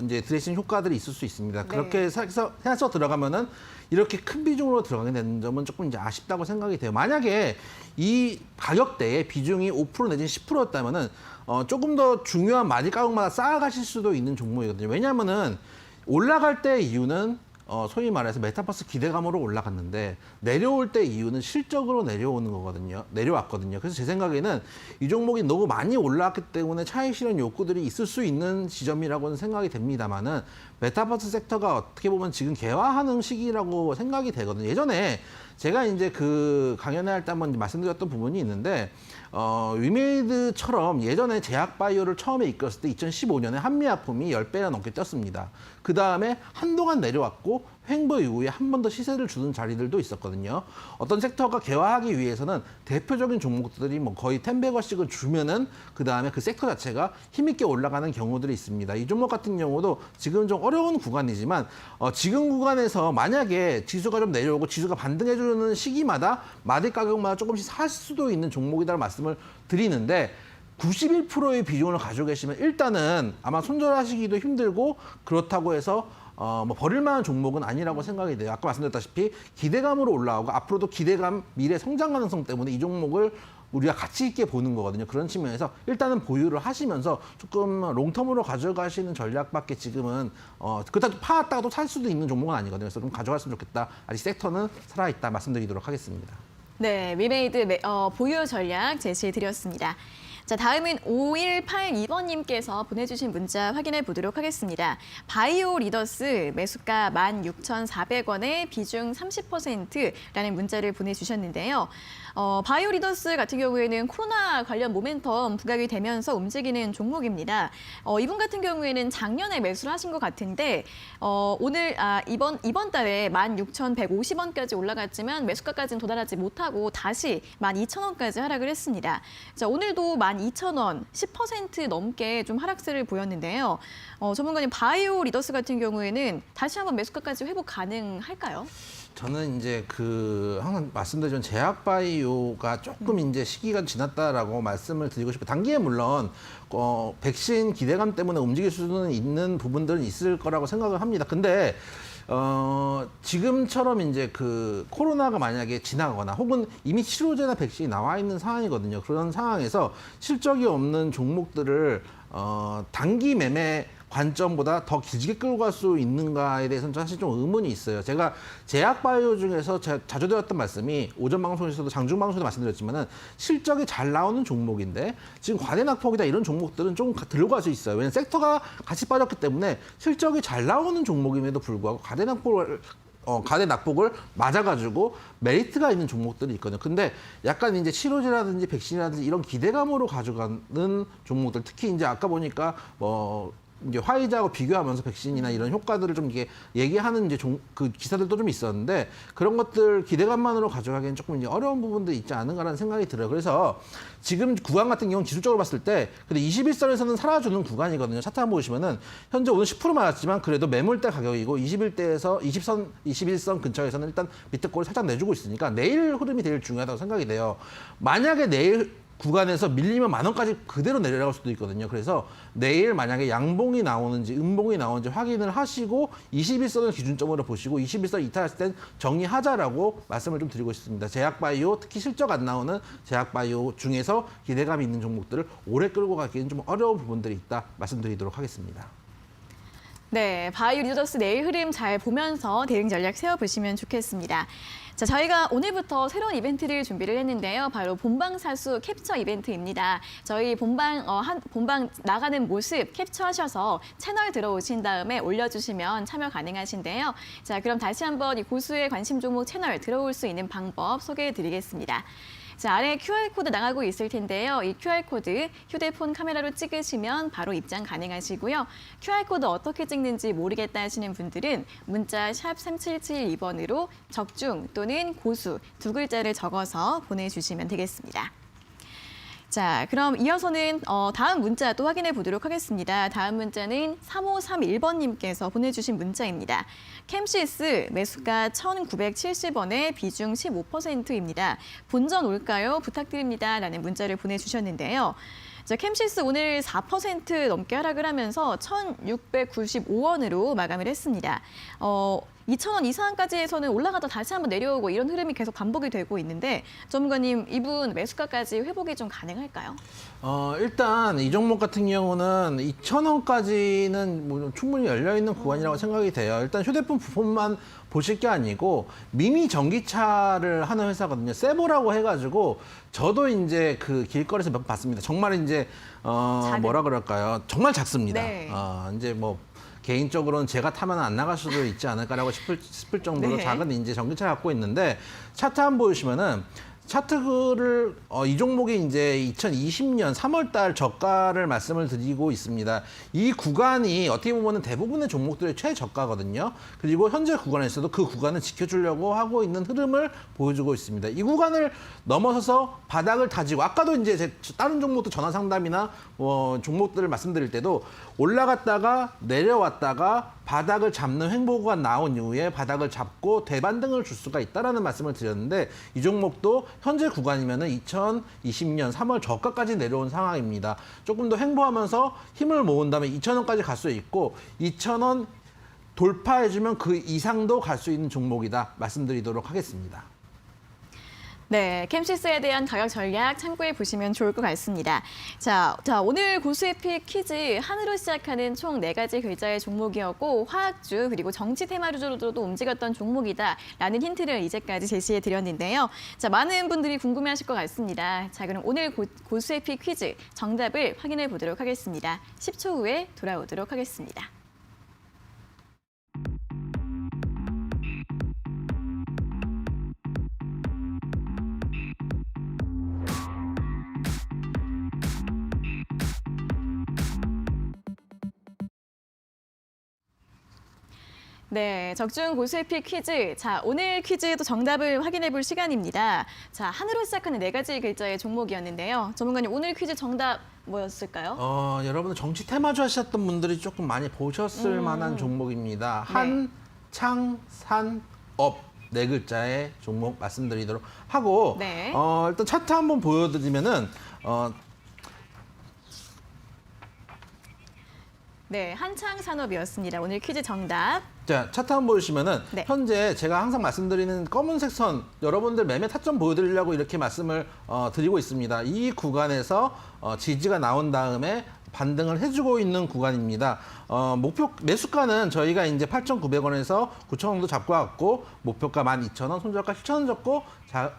이제 드레싱 효과들이 있을 수 있습니다. 네. 그렇게 해서 들어가면은 이렇게 큰 비중으로 들어가게 되는 점은 조금 이제 아쉽다고 생각이 돼요. 만약에 이 가격대에 비중이 5% 내지는 10%였다면은 조금 더 중요한 마디 가격마다 쌓아가실 수도 있는 종목이거든요. 왜냐하면은 올라갈 때 이유는 소위 말해서 메타버스 기대감으로 올라갔는데 내려올 때 이유는 실적으로 내려왔거든요. 그래서 제 생각에는 이 종목이 너무 많이 올라왔기 때문에 차익 실현 욕구들이 있을 수 있는 지점이라고는 생각이 됩니다만은 메타버스 섹터가 어떻게 보면 지금 개화하는 시기라고 생각이 되거든요. 예전에 제가 이제 그 강연회 할 때 한번 말씀드렸던 부분이 있는데 위메이드처럼 예전에 제약바이오를 처음에 이끌었을 때 2015년에 한미약품이 10배나 넘게 뛰었습니다. 그 다음에 한동안 내려왔고 횡보 이후에 한 번 더 시세를 주는 자리들도 있었거든요. 어떤 섹터가 개화하기 위해서는 대표적인 종목들이 뭐 거의 10배거씩을 주면은 그 다음에 그 섹터 자체가 힘있게 올라가는 경우들이 있습니다. 이 종목 같은 경우도 지금 좀 어려운 구간이지만 지금 구간에서 만약에 지수가 좀 내려오고 지수가 반등해주는 시기마다 마디 가격마다 조금씩 살 수도 있는 종목이다라는 말씀을 드리는데 91%의 비중을 가지고 계시면 일단은 아마 손절하시기도 힘들고 그렇다고 해서 뭐 버릴 만한 종목은 아니라고 생각이 돼요. 아까 말씀드렸다시피 기대감으로 올라오고 앞으로도 기대감, 미래 성장 가능성 때문에 이 종목을 우리가 가치 있게 보는 거거든요. 그런 측면에서 일단은 보유를 하시면서 조금 롱텀으로 가져가시는 전략밖에 지금은 그렇다고 팔았다가도 살 수도 있는 종목은 아니거든요. 그래서 좀 가져갔으면 좋겠다. 아직 섹터는 살아있다 말씀드리도록 하겠습니다. 네, 위메이드 보유 전략 제시해드렸습니다. 자, 다음은 5182번님께서 보내주신 문자 확인해 보도록 하겠습니다. 바이오 리더스 매수가 16,400원에 비중 30%라는 문자를 보내주셨는데요. 바이오 리더스 같은 경우에는 코로나 관련 모멘텀 부각이 되면서 움직이는 종목입니다. 이분 같은 경우에는 작년에 매수를 하신 것 같은데 이번 달에 16,150원까지 올라갔지만 매수가까지는 도달하지 못하고 다시 12,000원까지 하락을 했습니다. 자, 오늘도 12,000원, 10% 넘게 좀 하락세를 보였는데요. 전문가님, 바이오 리더스 같은 경우에는 다시 한번 매수가까지 회복 가능할까요? 저는 이제 항상 말씀드리던 제약 바이오가 조금 이제 시기가 지났다라고 말씀을 드리고 싶어요. 단기에 물론 백신 기대감 때문에 움직일 수는 있는 부분들은 있을 거라고 생각을 합니다. 근데 지금처럼 이제 코로나가 만약에 지나거나 혹은 이미 치료제나 백신이 나와 있는 상황이거든요. 그런 상황에서 실적이 없는 종목들을 단기 매매 관점보다 더 길게 끌고 갈 수 있는가에 대해서는 사실 좀 의문이 있어요. 제가 제약바이오 중에서 자주 드렸던 말씀이 오전 방송에서도 장중 방송에서도 말씀드렸지만은 실적이 잘 나오는 종목인데 지금 과대낙폭이다 이런 종목들은 좀 들고 갈 수 있어요. 왜냐하면 섹터가 같이 빠졌기 때문에 실적이 잘 나오는 종목임에도 불구하고 과대낙폭을 맞아가지고 메리트가 있는 종목들이 있거든요. 근데 약간 이제 치료제라든지 백신이라든지 이런 기대감으로 가져가는 종목들, 특히 이제 아까 보니까 이제 화이자하고 비교하면서 백신이나 이런 효과들을 좀 이게 얘기하는 이제 그 기사들도 좀 있었는데 그런 것들 기대감만으로 가져가기엔 조금 이제 어려운 부분들이 있지 않은가라는 생각이 들어요. 그래서 지금 구간 같은 경우는 기술적으로 봤을 때 근데 21선에서는 살아주는 구간이거든요. 차트 한번 보시면은 현재 오늘 10% 맞았지만 그래도 매물대 가격이고 21대에서 21선 근처에서는 일단 밑에 골을 살짝 내주고 있으니까 내일 흐름이 제일 중요하다고 생각이 돼요. 만약에 내일 구간에서 밀리면 10,000원까지 그대로 내려갈 수도 있거든요. 그래서 내일 만약에 양봉이 나오는지 음봉이 나오는지 확인을 하시고 21선을 기준점으로 보시고 21선 이탈했을 땐 정리하자라고 말씀을 좀 드리고 싶습니다. 제약바이오, 특히 실적 안 나오는 제약바이오 중에서 기대감이 있는 종목들을 오래 끌고 가기에는 좀 어려운 부분들이 있다 말씀드리도록 하겠습니다. 네, 바이오 리더스 내일 흐름 잘 보면서 대응 전략 세워보시면 좋겠습니다. 자, 저희가 오늘부터 새로운 이벤트를 준비를 했는데요. 바로 본방사수 캡처 이벤트입니다. 저희 본방 나가는 모습 캡처하셔서 채널 들어오신 다음에 올려주시면 참여 가능하신데요. 자, 그럼 다시 한번 이 고수의 관심 종목 채널 들어올 수 있는 방법 소개해드리겠습니다. 자, 아래 QR코드 나가고 있을 텐데요. 이 QR코드 휴대폰 카메라로 찍으시면 바로 입장 가능하시고요. QR코드 어떻게 찍는지 모르겠다 하시는 분들은 문자 샵 3772번으로 적중 또는 고수 두 글자를 적어서 보내주시면 되겠습니다. 자, 그럼 이어서는 다음 문자 또 확인해 보도록 하겠습니다. 다음 문자는 3531번님께서 보내주신 문자입니다. 캠시스 매수가 1,970원에 비중 15%입니다. 본전 올까요? 부탁드립니다. 라는 문자를 보내주셨는데요. 자, 캠시스 오늘 4% 넘게 하락을 하면서 1,695원으로 마감을 했습니다. 2,000원 이상까지 해서는 올라가다 다시 한번 내려오고 이런 흐름이 계속 반복이 되고 있는데 전문가님, 이분 매수가까지 회복이 좀 가능할까요? 일단 이 종목 같은 경우는 2,000원까지는 뭐 충분히 열려있는 구간이라고 생각이 돼요. 일단 휴대폰 부품만 보실 게 아니고 미니 전기차를 하는 회사거든요. 세보라고 해가지고 저도 이제 길거리에서 몇 번 봤습니다. 정말 이제 뭐라 그럴까요? 정말 작습니다. 네. 이제 뭐 개인적으로는 제가 타면 안 나갈 수도 있지 않을까라고 싶을 정도로 네. 작은 이제 전기차를 갖고 있는데 차트 한번 보시면은 차트를 이 종목이 이제 2020년 3월달 저가를 말씀을 드리고 있습니다. 이 구간이 어떻게 보면 대부분의 종목들의 최저가거든요. 그리고 현재 구간에서도 그 구간을 지켜주려고 하고 있는 흐름을 보여주고 있습니다. 이 구간을 넘어서서 바닥을 다지고 아까도 이제 다른 종목도 전화 상담이나 종목들을 말씀드릴 때도 올라갔다가 내려왔다가 바닥을 잡는 횡보가 나온 이후에 바닥을 잡고 대반등을 줄 수가 있다라는 말씀을 드렸는데 이 종목도 현재 구간이면은 2020년 3월 저가까지 내려온 상황입니다. 조금 더 횡보하면서 힘을 모은 다음에 2,000원까지 갈 수 있고 2,000원 돌파해주면 그 이상도 갈 수 있는 종목이다 말씀드리도록 하겠습니다. 네, 캠시스에 대한 가격 전략 참고해 보시면 좋을 것 같습니다. 자, 오늘 고수의 픽 퀴즈 한으로 시작하는 총 4가지 글자의 종목이었고 화학주 그리고 정치 테마주로도 움직였던 종목이다라는 힌트를 이제까지 제시해 드렸는데요. 자, 많은 분들이 궁금해하실 것 같습니다. 자, 그럼 오늘 고수의 픽 퀴즈 정답을 확인해 보도록 하겠습니다. 10초 후에 돌아오도록 하겠습니다. 네, 적중 고수의 픽 퀴즈. 자, 오늘 퀴즈도 정답을 확인해 볼 시간입니다. 자, 한으로 시작하는 4가지 글자의 종목이었는데요. 전문가님, 오늘 퀴즈 정답 뭐였을까요? 여러분들 정치 테마주 하셨던 분들이 조금 많이 보셨을 만한 종목입니다. 한, 창, 산, 업. 4글자의 종목 말씀드리도록 하고 네. 일단 차트 한번 보여드리면은 네, 한창산업이었습니다. 오늘 퀴즈 정답. 자, 차트 한번 보시면은 네. 현재 제가 항상 말씀드리는 검은색 선 여러분들 매매 타점 보여드리려고 이렇게 말씀을 드리고 있습니다. 이 구간에서 지지가 나온 다음에 반등을 해주고 있는 구간입니다. 목표 매수가는 저희가 이제 8,900원에서 9,000원 정도 잡고 왔고 목표가 12,000원, 손절가 7,000원 잡고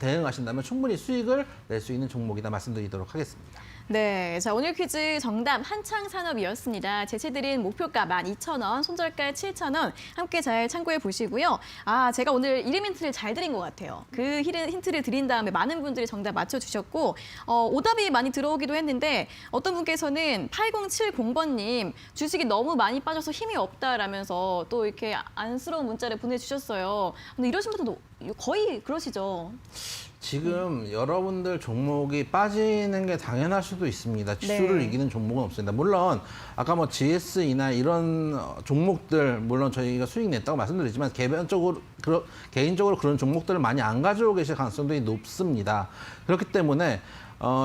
대응하신다면 충분히 수익을 낼 수 있는 종목이다 말씀드리도록 하겠습니다. 네, 자 오늘 퀴즈 정답 한창산업이었습니다. 제시드린 목표가 12,000원, 손절가 7,000원 함께 잘 참고해 보시고요. 아, 제가 오늘 이름 힌트를 잘 드린 것 같아요. 그 힌트를 드린 다음에 많은 분들이 정답 맞춰주셨고 오답이 많이 들어오기도 했는데 어떤 분께서는 8070번님 주식이 너무 많이 빠져서 힘이 없다라면서 또 이렇게 안쓰러운 문자를 보내주셨어요. 근데 이러신 분들도 거의 그러시죠? 지금 여러분들 종목이 빠지는 게 당연할 수도 있습니다. 지수를 네. 이기는 종목은 없습니다. 물론 아까 뭐 GS이나 이런 종목들 물론 저희가 수익 냈다고 말씀드리지만 개인적으로 그런 종목들을 많이 안 가지고 계실 가능성이 높습니다. 그렇기 때문에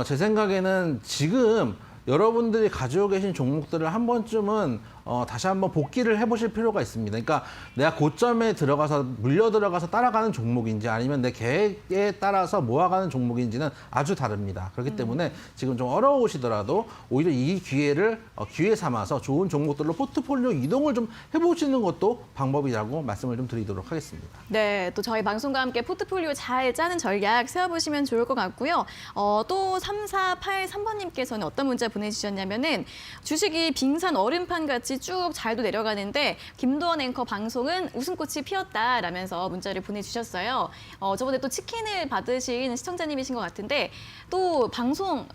제 생각에는 지금 여러분들이 가지고 계신 종목들을 한 번쯤은 다시 한번 복귀를 해보실 필요가 있습니다. 그러니까 내가 고점에 들어가서 물려 들어가서 따라가는 종목인지 아니면 내 계획에 따라서 모아가는 종목인지는 아주 다릅니다. 그렇기 때문에 지금 좀 어려우시더라도 오히려 이 기회를 기회 삼아서 좋은 종목들로 포트폴리오 이동을 좀 해보시는 것도 방법이라고 말씀을 좀 드리도록 하겠습니다. 네, 또 저희 방송과 함께 포트폴리오 잘 짜는 전략 세워보시면 좋을 것 같고요. 또 3483번님께서는 어떤 문자 보내주셨냐면은 주식이 빙산 얼음판 같이 쭉 잘도 내려가는데 김도원 앵커 방송은 웃음꽃이 피었다라면서 문자를 보내주셨어요. 저번에 또 치킨을 받으신 시청자님이신 것 같은데 또 방송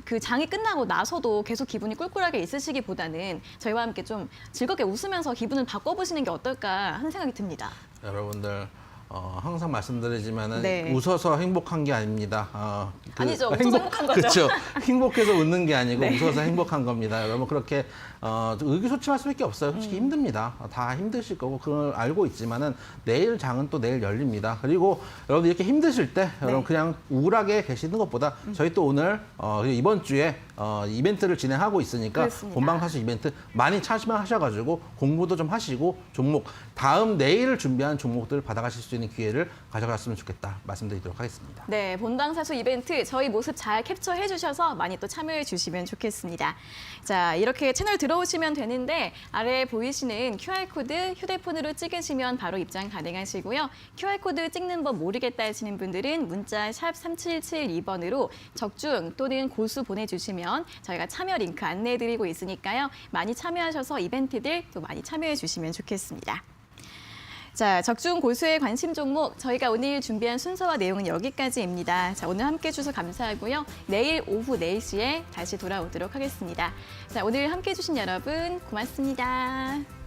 그 장이 끝나고 나서도 계속 기분이 꿀꿀하게 있으시기보다는 저희와 함께 좀 즐겁게 웃으면서 기분을 바꿔보시는 게 어떨까 하는 생각이 듭니다. 여러분들 항상 말씀드리지만은 네. 웃어서 행복한 게 아닙니다. 아니죠. 웃어서 행복한 거죠. 그렇죠. 행복해서 웃는 게 아니고 네. 웃어서 행복한 겁니다. 여러분 그렇게 의기소침할 수밖에 없어요. 솔직히 힘듭니다. 다 힘드실 거고 그걸 알고 있지만은 내일 장은 또 내일 열립니다. 그리고 여러분 이렇게 힘드실 때 여러분 그냥 우울하게 계시는 것보다 저희 또 오늘 이번 주에 이벤트를 진행하고 있으니까 그렇습니다. 본방사수 이벤트 많이 참여하셔가지고 공부도 좀 하시고 종목 다음 내일 준비한 종목들 받아가실 수 있는 기회를 가져갔으면 좋겠다 말씀드리도록 하겠습니다. 네, 본방사수 이벤트 저희 모습 잘 캡처해 주셔서 많이 또 참여해 주시면 좋겠습니다. 자, 이렇게 채널 들어오시면 되는데 아래에 보이시는 QR코드 휴대폰으로 찍으시면 바로 입장 가능하시고요. QR코드 찍는 법 모르겠다 하시는 분들은 문자 샵 3772번으로 적중 또는 고수 보내주시면 저희가 참여 링크 안내해드리고 있으니까요. 많이 참여하셔서 이벤트들 또 많이 참여해 주시면 좋겠습니다. 자, 적중 고수의 관심 종목 저희가 오늘 준비한 순서와 내용은 여기까지입니다. 자, 오늘 함께 해주셔서 감사하고요. 내일 오후 4시에 다시 돌아오도록 하겠습니다. 자, 오늘 함께 해주신 여러분 고맙습니다.